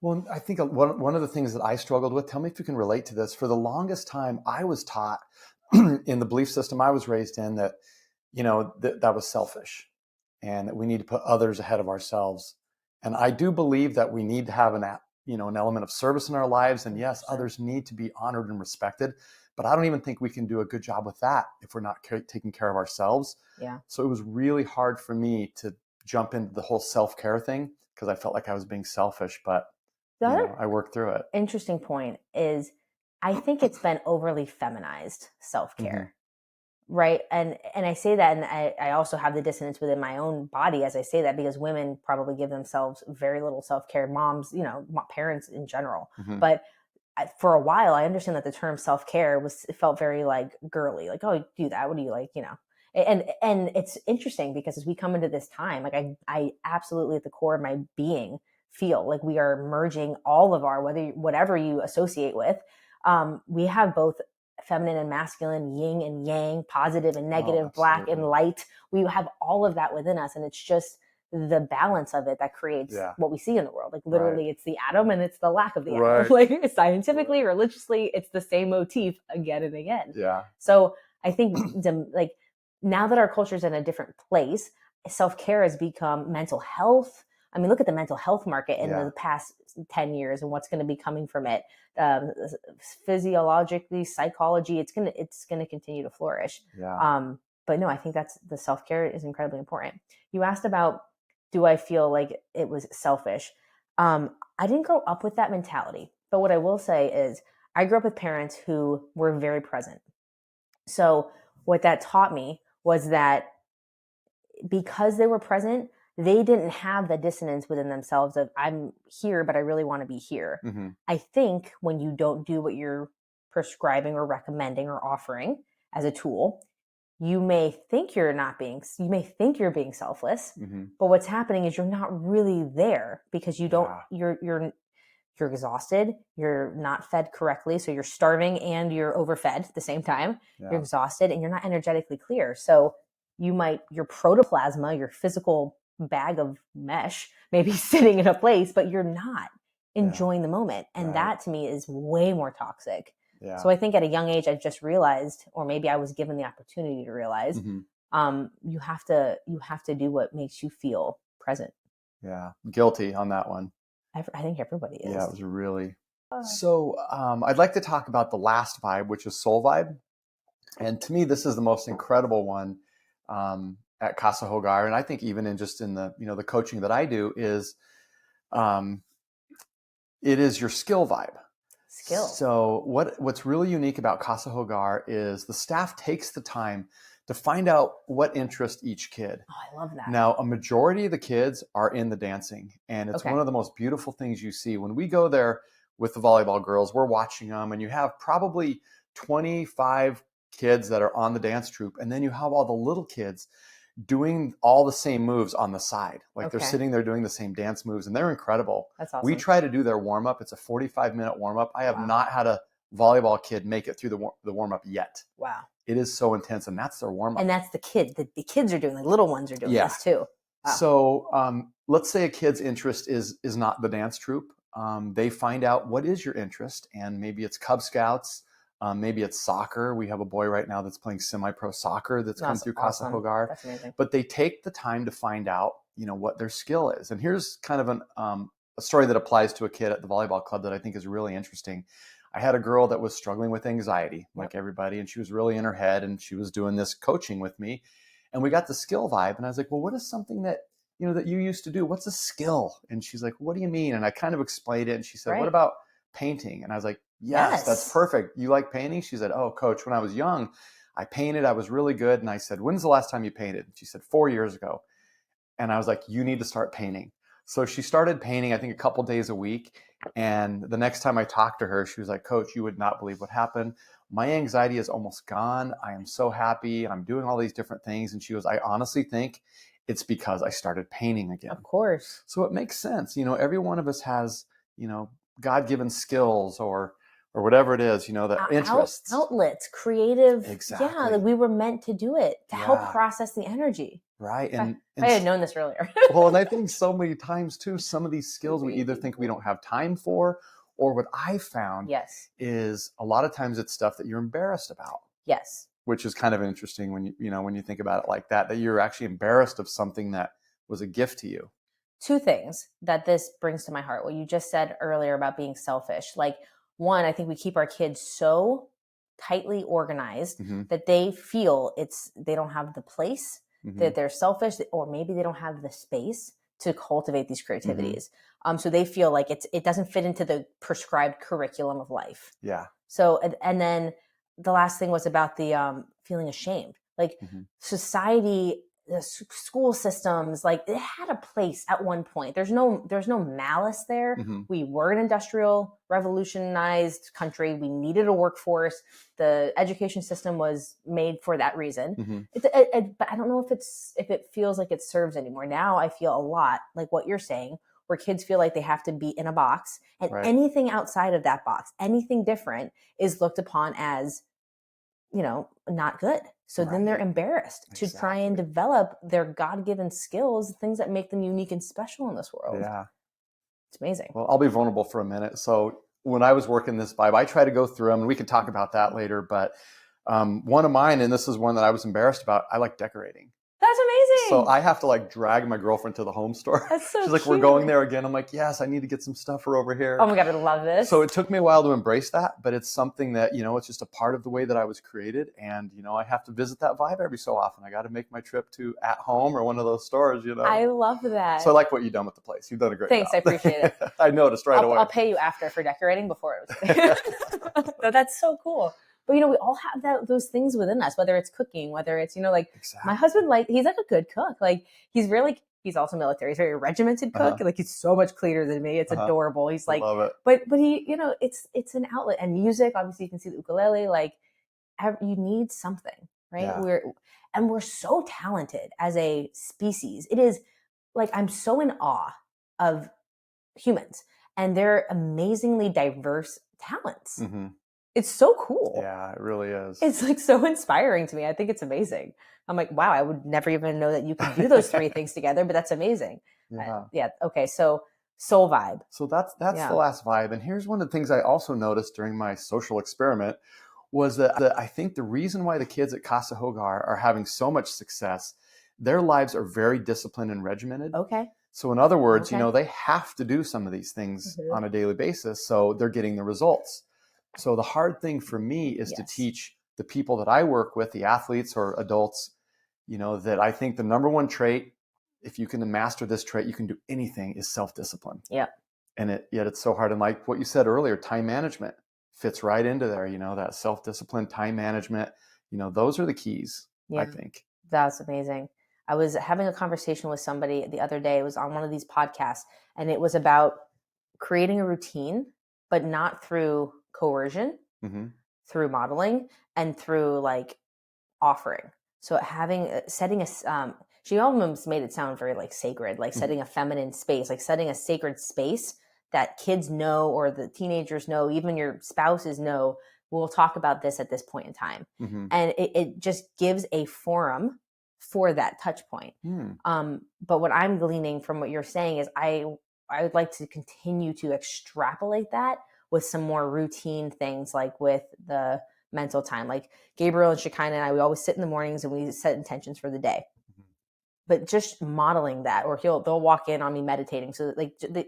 Well, I think one of the things that I struggled with, tell me if you can relate to this, for the longest time, I was taught in the belief system I was raised in that, that was selfish and that we need to put others ahead of ourselves. And I do believe that we need to have an element of service in our lives. And yes, others need to be honored and respected. But I don't even think we can do a good job with that if we're not taking care of ourselves. Yeah. So it was really hard for me to jump into the whole self-care thing because I felt like I was being selfish, but I worked through it. Interesting point is I think it's been overly feminized self-care. Right. And I say that, and I also have the dissonance within my own body as I say that, because women probably give themselves very little self-care, moms, parents in general. But for a while, I understand that the term self-care it felt very like girly, like, oh, do that. What do you like? And it's interesting because as we come into this time, like I absolutely at the core of my being feel like we are merging all of our, whatever you associate with. We have both feminine and masculine, yin and yang, positive and negative, black and light. We have all of that within us. And it's just the balance of it that creates what we see in the world. Like literally it's the atom and it's the lack of the atom. Like scientifically, religiously, it's the same motif again and again. Yeah. So I think like now that our culture is in a different place, self-care has become mental health. I mean, look at the mental health market in the past 10 years and what's going to be coming from it. Physiologically, psychology, it's going to continue to flourish. Yeah. But no, I think that's the self-care is incredibly important. You asked about, do I feel like it was selfish? I didn't grow up with that mentality, but what I will say is I grew up with parents who were very present. So what that taught me was that because they were present, they didn't have the dissonance within themselves of I'm here, but I really want to be here. I think when you don't do what you're prescribing or recommending or offering as a tool, you may think you're being selfless, but what's happening is you're not really there because you don't, you're exhausted. You're not fed correctly. So you're starving and you're overfed at the same time. You're exhausted and you're not energetically clear. So your protoplasma, your physical bag of mesh may be sitting in a place, but you're not enjoying the moment. And that to me is way more toxic. Yeah. So I think at a young age, I just realized, or maybe I was given the opportunity to realize, you have to do what makes you feel present. Yeah. Guilty on that one. I think everybody is. Yeah, it was really. So I'd like to talk about the last vibe, which is soul vibe. And to me, this is the most incredible one at Casa Hogar. And I think even in the coaching that I do is, it is your skill vibe. Skill. So what's really unique about Casa Hogar is the staff takes the time to find out what interests each kid. Oh, I love that. Now, a majority of the kids are in the dancing, and it's one of the most beautiful things you see. When we go there with the volleyball girls, we're watching them, and you have probably 25 kids that are on the dance troupe, and then you have all the little kids doing all the same moves on the side. Like they're sitting there doing the same dance moves, and they're incredible. That's awesome. We try to do their warm-up. It's a 45-minute warm-up. I have not had a volleyball kid make it through the warm-up yet. Wow. It is so intense, and that's their warm-up. And that's the kid. The kids are doing, the little ones are doing this too. Wow. So let's say a kid's interest is not the dance troupe. They find out what is your interest, and maybe it's Cub Scouts, maybe it's soccer. We have a boy right now that's playing semi-pro soccer that's come through Casa Hogar. That's amazing. But they take the time to find out, what their skill is. And here's kind of a story that applies to a kid at the volleyball club that I think is really interesting. I had a girl that was struggling with anxiety, like everybody, and she was really in her head, and she was doing this coaching with me, and we got the skill vibe. And I was like, well, what is something that, that you used to do? What's a skill? And she's like, what do you mean? And I kind of explained it, and she said, what about painting? And I was like, yes, that's perfect. You like painting? She said, oh, coach, when I was young, I painted. I was really good. And I said, when's the last time you painted? She said, 4 years ago. And I was like, you need to start painting. So she started painting, I think, a couple days a week. And the next time I talked to her, she was like, coach, you would not believe what happened. My anxiety is almost gone. I am so happy. I'm doing all these different things. And she goes, I honestly think It's because I started painting again. Of course. So it makes sense. Every one of us has, God-given skills or whatever it is, the interests. Outlets, creative. Exactly. Yeah, like we were meant to do it, to help process the energy. Right. And I had known this earlier. Well, and I think so many times too, some of these skills we either think we don't have time for, or what I found is a lot of times it's stuff that you're embarrassed about. Yes. Which is kind of interesting when you think about it like that you're actually embarrassed of something that was a gift to you. Two things that this brings to my heart. What you just said earlier about being selfish. Like, one, I think we keep our kids so tightly organized that they feel they don't have the place, that they're selfish, or maybe they don't have the space to cultivate these creativities. So they feel like it doesn't fit into the prescribed curriculum of life. Yeah. So, and then the last thing was about the feeling ashamed. Like society, the school systems, like it had a place at one point. There's no malice there. We were an industrial revolutionized country. We needed a workforce. The education system was made for that reason. But I don't know if it feels like it serves anymore. Now I feel a lot like what you're saying, where kids feel like they have to be in a box, and anything outside of that box, anything different, is looked upon as, not good. So then they're embarrassed to try and develop their God-given skills, things that make them unique and special in this world. Yeah. It's amazing. Well, I'll be vulnerable for a minute. So when I was working this vibe, I try to go through them, and we can talk about that later. But one of mine, and this is one that I was embarrassed about, I like decorating. That's amazing. So I have to drag my girlfriend to the home store. That's so She's like, cute. We're going there again. I'm like, yes, I need to get some stuff for over here. Oh my God, I love this. So it took me a while to embrace that, but it's something that, it's just a part of the way that I was created. And, I have to visit that vibe every so often. I got to make my trip to At Home or one of those stores, I love that. So I like what you've done with the place. You've done a great job. Thanks, I appreciate it. I noticed right away. I'll pay you after for decorating before it was. No, that's so cool. But, we all have those things within us, whether it's cooking, whether it's, my husband, he's like a good cook. Like, he's also military. He's a very regimented cook. Like, he's so much cleaner than me. It's adorable. He's like, love it. But he, it's an outlet. And music, obviously you can see the ukulele, you need something, right? Yeah. We're so talented as a species. It is I'm so in awe of humans and their amazingly diverse talents. It's so cool. Yeah, it really is. It's so inspiring to me. I think it's amazing. I'm like, wow, I would never even know that you could do those three things together, but that's amazing. Yeah. Okay. So soul vibe. So that's the last vibe. And here's one of the things I also noticed during my social experiment was that I think the reason why the kids at Casa Hogar are having so much success, their lives are very disciplined and regimented. Okay. So in other words, they have to do some of these things on a daily basis. So they're getting the results. So the hard thing for me is to teach the people that I work with, the athletes or adults, that I think the number one trait, if you can master this trait, you can do anything, is self-discipline. Yeah. And yet it's so hard. And like what you said earlier, time management fits right into there, that self-discipline, time management, those are the keys, I think. That's amazing. I was having a conversation with somebody the other day. It was on one of these podcasts, and it was about creating a routine, but not through coercion, through modeling, and through offering. So setting a she almost made it sound very sacred, setting a feminine space, setting a sacred space that kids know, or the teenagers know, even your spouses know, we'll talk about this at this point in time. And it just gives a forum for that touch point. But what I'm gleaning from what you're saying is I would like to continue to extrapolate that with some more routine things, with the mental time. Like Gabriel and Shekinah and I, we always sit in the mornings and we set intentions for the day. But just modeling that, or they'll walk in on me meditating. So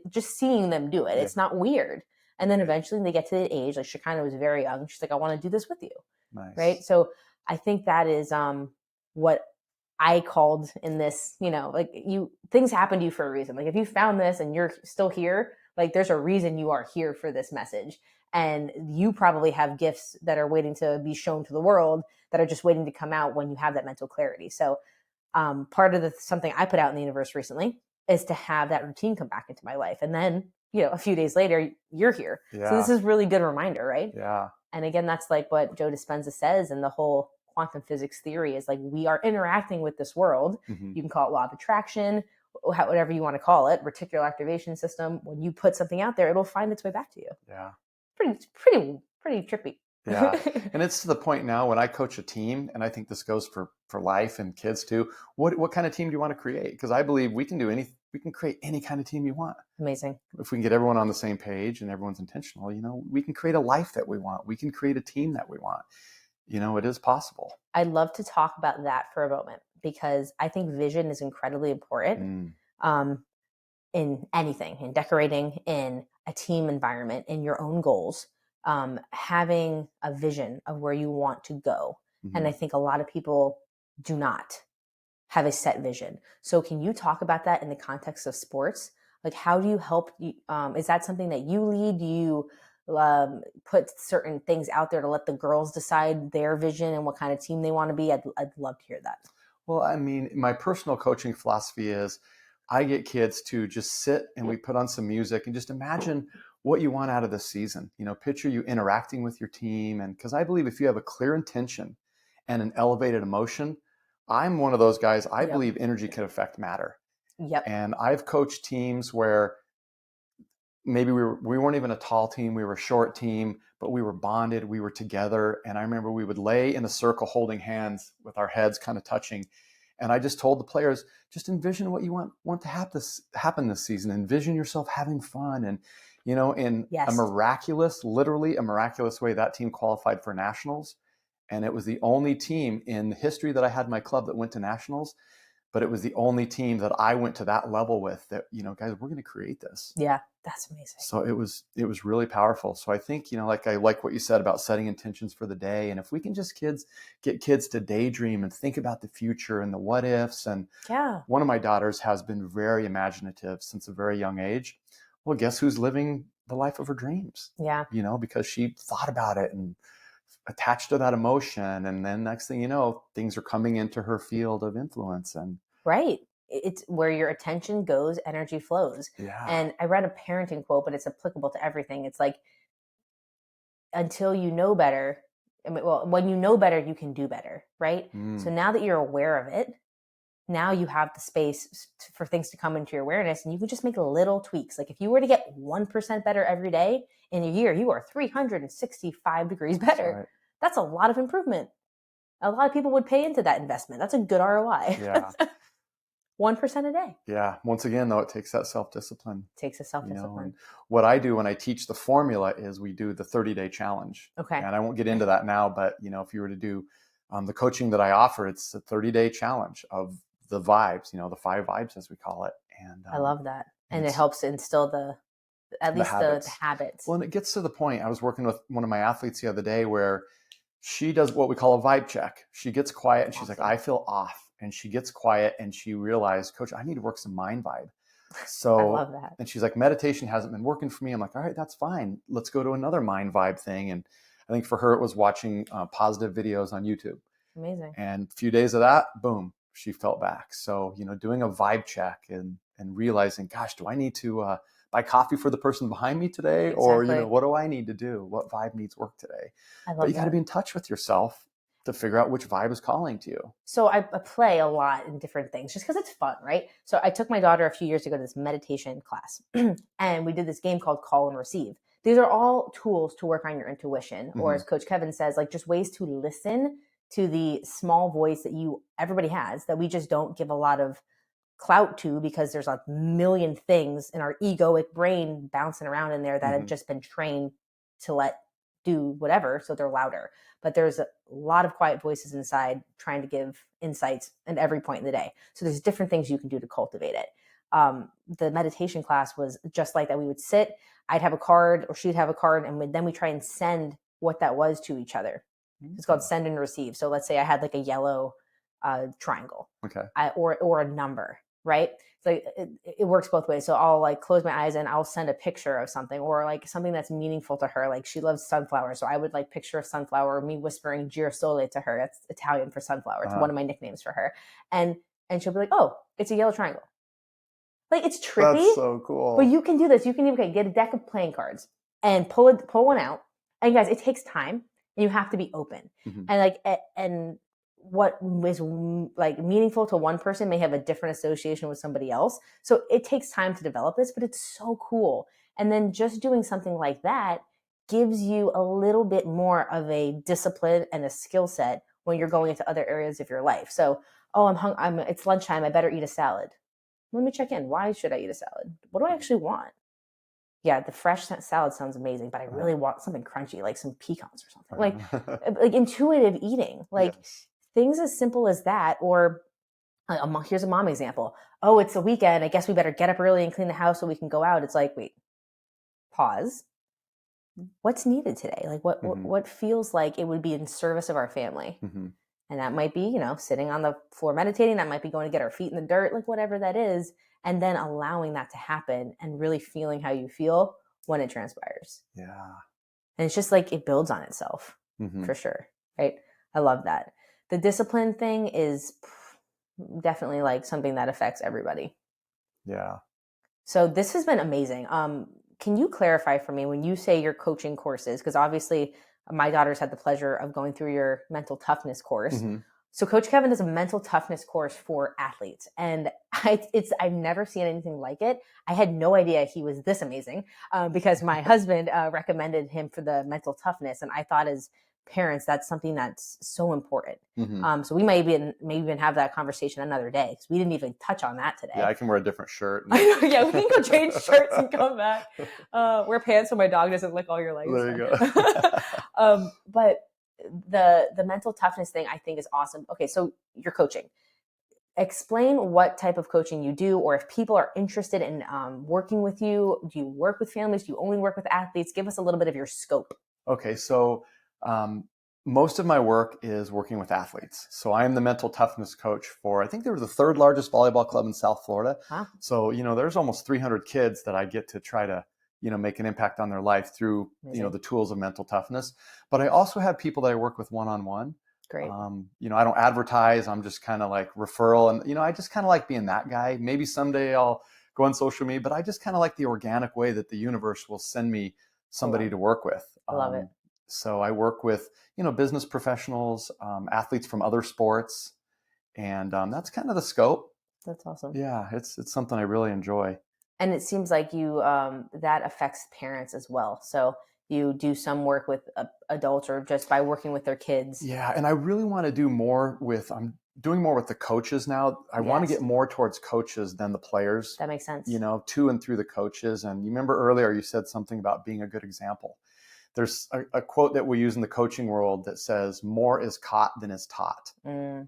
just seeing them do it, it's not weird. And then eventually they get to the age, Shekinah was very young. She's like, I want to do this with you. Nice. Right. So I think that is what I called in this, things happen to you for a reason. If you found this and you're still here, there's a reason you are here for this message. And you probably have gifts that are waiting to be shown to the world that are just waiting to come out when you have that mental clarity. So part of something I put out in the universe recently is to have that routine come back into my life. And then, a few days later, you're here. Yeah. So this is really good reminder, right? Yeah. And again, that's what Joe Dispenza says, and the whole quantum physics theory is like, we are interacting with this world. You can call it law of attraction, whatever you want to call it, reticular activation system. When you put something out there, it'll find its way back to you. Yeah. Pretty trippy. Yeah. And it's to the point now when I coach a team, and I think this goes for life and kids too. What kind of team do you want to create? Because I believe we can create any kind of team you want. Amazing. If we can get everyone on the same page and everyone's intentional, we can create a life that we want. We can create a team that we want. It is possible. I'd love to talk about that for a moment, because I think vision is incredibly important in anything, in decorating, in a team environment, in your own goals. Having a vision of where you want to go. And I think a lot of people do not have a set vision. So can you talk about that in the context of sports? Like, how do you help? Is that something that you lead? Do you put certain things out there to let the girls decide their vision and what kind of team they want to be? I'd love to hear that. Well, I mean, my personal coaching philosophy is I get kids to just sit and we put on some music and just imagine what you want out of this season. Picture you interacting with your team. And because I believe if you have a clear intention and an elevated emotion, I'm one of those guys. I believe energy can affect matter. Yep. And I've coached teams where maybe we weren't even a tall team. We were a short team, but we were bonded. We were together. And I remember we would lay in a circle holding hands with our heads kind of touching. And I just told the players, just envision what you want to happen this season. Envision yourself having fun. And, in literally a miraculous way, that team qualified for nationals. And it was the only team in the history that I had in my club that went to nationals. But it was the only team that I went to that level with that, guys, we're going to create this. Yeah, that's amazing. So it was really powerful. So I think, I like what you said about setting intentions for the day. And if we can just get kids to daydream and think about the future and the what ifs. And one of my daughters has been very imaginative since a very young age. Well, guess who's living the life of her dreams? Yeah. Because she thought about it and attached to that emotion, and then next thing you know, things are coming into her field of influence. And right, it's where your attention goes, energy flows. Yeah. And I read a parenting quote, but it's applicable to everything. It's like, until you know better, when you know better, you can do better, right? So now that you're aware of it, now you have the space for things to come into your awareness, and you can just make little tweaks. Like if you were to get 1% better every day in a year, you are 365 degrees better. Right. That's a lot of improvement. A lot of people would pay into that investment. That's a good ROI. Yeah. 1% a day. Yeah. Once again, though, it takes that self-discipline. It takes a self-discipline. And what I do when I teach the formula is we do the 30-day challenge. Okay. And I won't get into that now, but if you were to do the coaching that I offer, it's a 30-day challenge of the vibes, the 5 vibes as we call it. And I love that. And it helps instill the habits. Well, and it gets to the point. I was working with one of my athletes the other day where she does what we call a vibe check. She gets quiet and she's like, I feel off. And she gets quiet and she realized, Coach, I need to work some mind vibe. So I love that. And she's like, meditation hasn't been working for me. I'm like, all right, that's fine. Let's go to another mind vibe thing. And I think for her, it was watching positive videos on YouTube. Amazing. And a few days of that, boom, she felt back. So, doing a vibe check and realizing, gosh, do I need to buy coffee for the person behind me today? Exactly. Or, what do I need to do? What vibe needs work today? But you got to be in touch with yourself to figure out which vibe is calling to you. So I play a lot in different things just because it's fun, right? So I took my daughter a few years ago to this meditation class and we did this game called Call and Receive. These are all tools to work on your intuition, or as Coach Kevin says, like just ways to listen to the small voice that everybody has, that we just don't give a lot of clout to because there's a million things in our egoic brain bouncing around in there that have just been trained to let do whatever, so they're louder. But there's a lot of quiet voices inside trying to give insights at every point in the day. So there's different things you can do to cultivate it. The meditation class was just like that. We would sit, I'd have a card or she'd have a card, and then we try and send what that was to each other. It's called send and receive. So let's say I had like a yellow triangle, okay, or a number, right? So it works both ways. So I'll like close my eyes and I'll send a picture of something, or like something that's meaningful to her. Like she loves sunflowers. So I would like picture a sunflower, me whispering girasole to her. That's Italian for sunflower. It's one of my nicknames for her. And she'll be like, oh, it's a yellow triangle. Like it's trippy. That's so cool. But you can do this. You can get a deck of playing cards and pull one out. And guys, it takes time. and you have to be open. Mhm. And like, and what is like meaningful to one person may have a different association with somebody else. So it takes time to develop this, but it's so cool. And then just doing something like that gives you a little bit more of a discipline and a skill set when you're going into other areas of your life. So, oh, it's lunchtime. I better eat a salad. Let me check in. Why should I eat a salad? What do I actually want? Yeah, the fresh salad sounds amazing, but I really want something crunchy, like some pecans or something. Like intuitive eating, like Yes. things as simple as that. Or here's a mom example. Oh, it's the weekend. I guess we better get up early and clean the house so we can go out. It's like, wait, pause. What's needed today? Like what feels like it would be in service of our family? And that might be, sitting on the floor meditating. That might be going to get our feet in the dirt, like whatever that is. And then allowing that to happen and really feeling how you feel when it transpires. Yeah. And it's just like it builds on itself for sure. Right. I love that. The discipline thing is definitely like something that affects everybody. Yeah. So this has been amazing. Can you clarify for me when you say your coaching courses? Because obviously my daughter's had the pleasure of going through your mental toughness course. So Coach Kevin does a mental toughness course for athletes. And I've never seen anything like it. I had no idea he was this amazing because my husband recommended him for the mental toughness. And I thought as parents, that's something that's so important. So we might even have that conversation another day because we didn't even touch on that today. Yeah, I can wear a different shirt. Yeah, we can go change shirts and come back. Wear pants so my dog doesn't lick all your legs. There you go. But the mental toughness thing I think is awesome. Okay, so you're coaching. Explain what type of coaching you do, or if people are interested in working with you. Do you work with families? Do you only work with athletes? Give us a little bit of your scope. Okay, so most of my work is working with athletes. So I am the mental toughness coach for, I think they were the third largest volleyball club in South Florida. Huh? So, there's almost 300 kids that I get to try to, make an impact on their life through, Amazing. The tools of mental toughness. But I also have people that I work with one-on-one. Great. I don't advertise. I'm just kind of like referral. And, I just kind of like being that guy. Maybe someday I'll go on social media, but I just kind of like the organic way that the universe will send me somebody to work with. I love it. So I work with, business professionals, athletes from other sports, and that's kind of the scope. That's awesome. Yeah, it's something I really enjoy. And it seems like you that affects parents as well. So you do some work with adults or just by working with their kids. Yeah, and I really want to do more with. I'm doing more with the coaches now. I want to get more towards coaches than the players. That makes sense. To and through the coaches. And you remember earlier you said something about being a good example. There's a quote that we use in the coaching world that says, more is caught than is taught,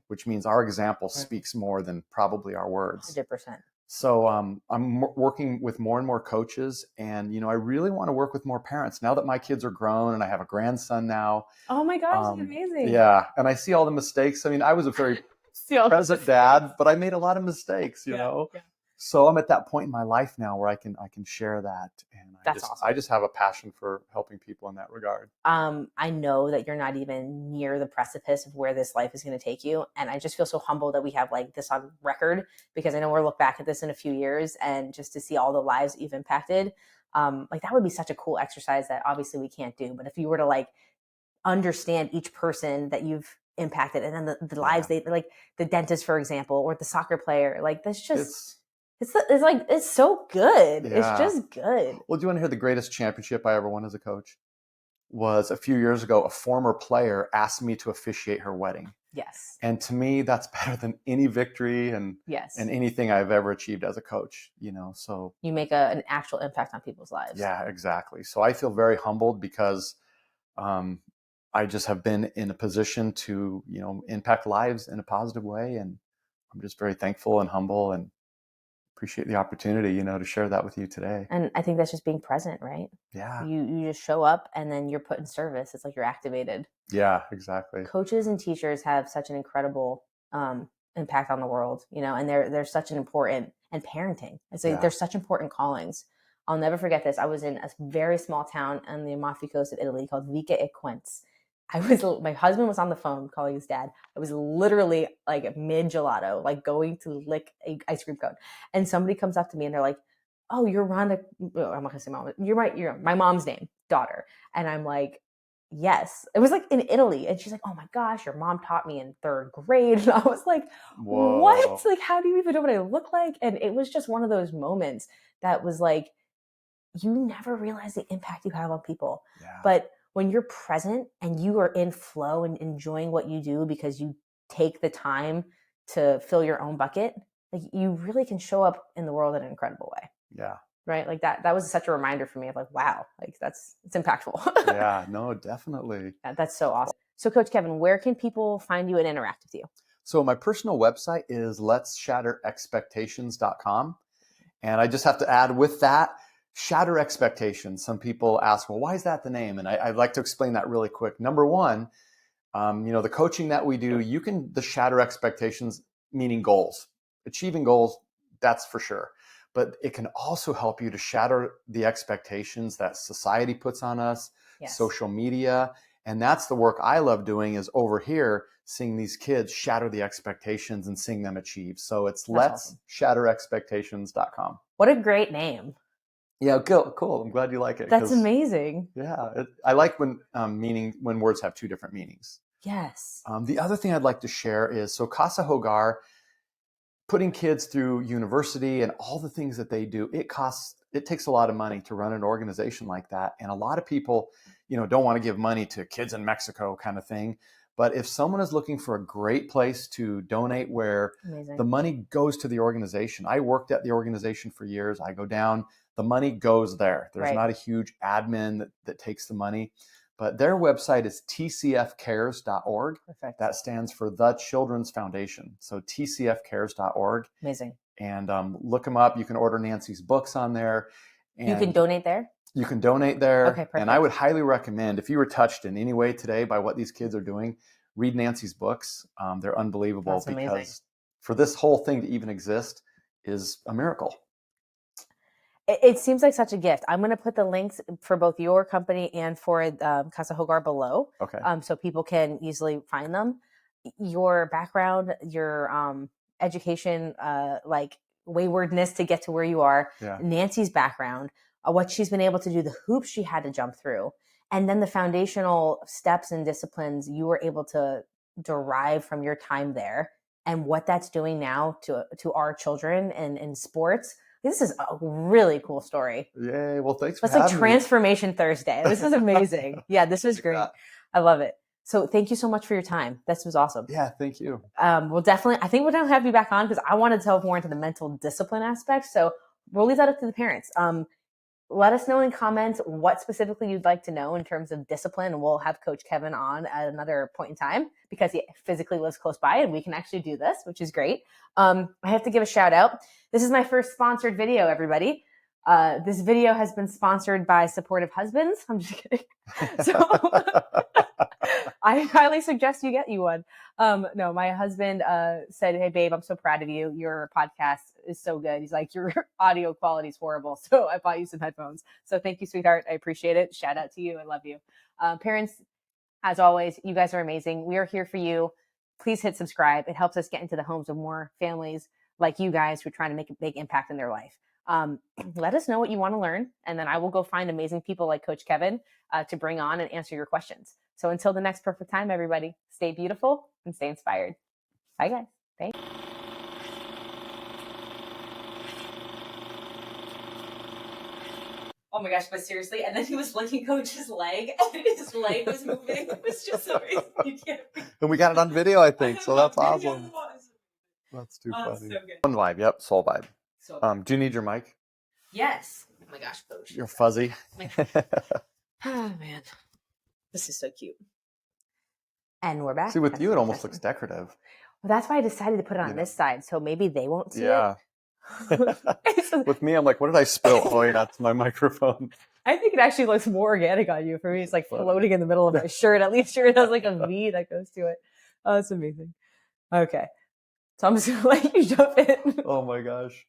which means our example speaks more than probably our words. 100%. So I'm working with more and more coaches, and, I really want to work with more parents now that my kids are grown and I have a grandson now. Oh my gosh, that's amazing. Yeah. And I see all the mistakes. I mean, I was a very present dad, but I made a lot of mistakes, you know? Yeah. So I'm at that point in my life now where I can share that, and awesome. I just have a passion for helping people in that regard. I know that you're not even near the precipice of where this life is going to take you, and I just feel so humbled that we have like this on record, because I know we'll look back at this in a few years and just to see all the lives that you've impacted. Like that would be such a cool exercise that obviously we can't do, but if you were to like understand each person that you've impacted, and then the lives they like, the dentist, for example, or the soccer player, like that's just. It's so good. Yeah. It's just good. Well, do you want to hear the greatest championship I ever won as a coach? Was a few years ago, a former player asked me to officiate her wedding. Yes. And to me, that's better than any victory and anything I've ever achieved as a coach, so. You make an actual impact on people's lives. Yeah, exactly. So I feel very humbled because I just have been in a position to, impact lives in a positive way. And I'm just very thankful and humble and appreciate the opportunity, to share that with you today. And I think that's just being present, right? Yeah. You just show up and then you're put in service. It's like you're activated. Yeah, exactly. Coaches and teachers have such an incredible impact on the world, and they're such an important, and parenting. It's like they're such important callings. I'll never forget this. I was in a very small town on the Amalfi Coast of Italy called Vica Equense. My husband was on the phone calling his dad. I was literally like mid gelato, like going to lick a ice cream cone. And somebody comes up to me and they're like, "Oh, you're Rhonda." I'm not gonna say mom. You're my mom's name, daughter. And I'm like, yes. It was like in Italy. And she's like, oh my gosh, your mom taught me in 3rd grade. And I was like, Whoa. what? Like, how do you even know what I look like? And it was just one of those moments that was like, you never realize the impact you have on people. Yeah. But when you're present and you are in flow and enjoying what you do because you take the time to fill your own bucket, like you really can show up in the world in an incredible way. Yeah. Right. Like that was such a reminder for me of like, wow, like it's impactful. Yeah, no, definitely. Yeah, that's so awesome. So Coach Kevin, where can people find you and interact with you? So my personal website is letsshatterexpectations.com. And I just have to add with that, shatter expectations. Some people ask, well, why is that the name? And I'd like to explain that really quick. Number one, the coaching that we do, the shatter expectations, meaning goals, achieving goals, that's for sure. But it can also help you to shatter the expectations that society puts on us, yes, social media. And that's the work I love doing, is over here, seeing these kids shatter the expectations and seeing them achieve. So it's letsshatterexpectations.com. What a great name. Yeah, cool. I'm glad you like it. That's amazing. Yeah, I like when words have two different meanings. Yes. The other thing I'd like to share is, so Casa Hogar, putting kids through university and all the things that they do, it takes a lot of money to run an organization like that. And a lot of people, don't want to give money to Kids in Mexico kind of thing. But if someone is looking for a great place to donate where the money goes to the organization, I worked at the organization for years. I go down, the money goes there. There's not a huge admin that takes the money. But their website is tcfcares.org. Perfect. That stands for The Children's Foundation. So tcfcares.org. Amazing. And look them up. You can order Nancy's books on there. And you can donate there? You can donate there. Okay, perfect. And I would highly recommend, if you were touched in any way today by what these kids are doing, read Nancy's books. They're unbelievable. That's amazing. Because for this whole thing to even exist is a miracle. It seems like such a gift. I'm going to put the links for both your company and for Casa Hogar below. Okay. So people can easily find them. Your background, your education, like waywardness to get to where you are, Nancy's background, what she's been able to do, the hoops she had to jump through, and then the foundational steps and disciplines you were able to derive from your time there, and what that's doing now to our children and in sports. This is a really cool story. Yay. Well, thanks for having me. It's like Transformation Thursday. This is amazing. Yeah, this was great. I love it. So thank you so much for your time. This was awesome. Yeah, thank you. We'll definitely, I think we're going to have you back on because I want to delve more into the mental discipline aspect. So we'll leave that up to the parents. Let us know in comments what specifically you'd like to know in terms of discipline. And we'll have Coach Kevin on at another point in time because he physically lives close by and we can actually do this, which is great. I have to give a shout out. This is my first sponsored video, everybody. This video has been sponsored by Supportive Husbands. I'm just kidding. So I highly suggest you get you one. No, my husband said, hey, babe, I'm so proud of you. Your podcast is so good. He's like, your audio quality is horrible. So I bought you some headphones. So thank you, sweetheart. I appreciate it. Shout out to you. I love you. Parents, as always, you guys are amazing. We are here for you. Please hit subscribe. It helps us get into the homes of more families like you guys who are trying to make a big impact in their life. Let us know what you want to learn, and then I will go find amazing people like Coach Kevin to bring on and answer your questions. So until the next perfect time, everybody, stay beautiful and stay inspired. Bye, guys. Thanks. Oh my gosh, but seriously, and then he was licking Coach's leg, and his leg was moving. It was just amazing. You can't and we got it on video, I think, so that's awesome. That's too funny. So good. One vibe, yep, soul vibe. Do you need your mic? Yes. Oh my gosh, Coach. You're fuzzy. Oh man, this is so cute. And we're back. See, with you, it almost looks decorative. Well, that's why I decided to put it on this side, so maybe they won't see it. With me, I'm like, what did I spill? Oh, yeah, that's my microphone. I think it actually looks more organic on you. For me, it's like floating in the middle of my shirt. At least sure it has like a V that goes to it. Oh, that's amazing. Okay. So I'm just going to let you jump in. Oh my gosh.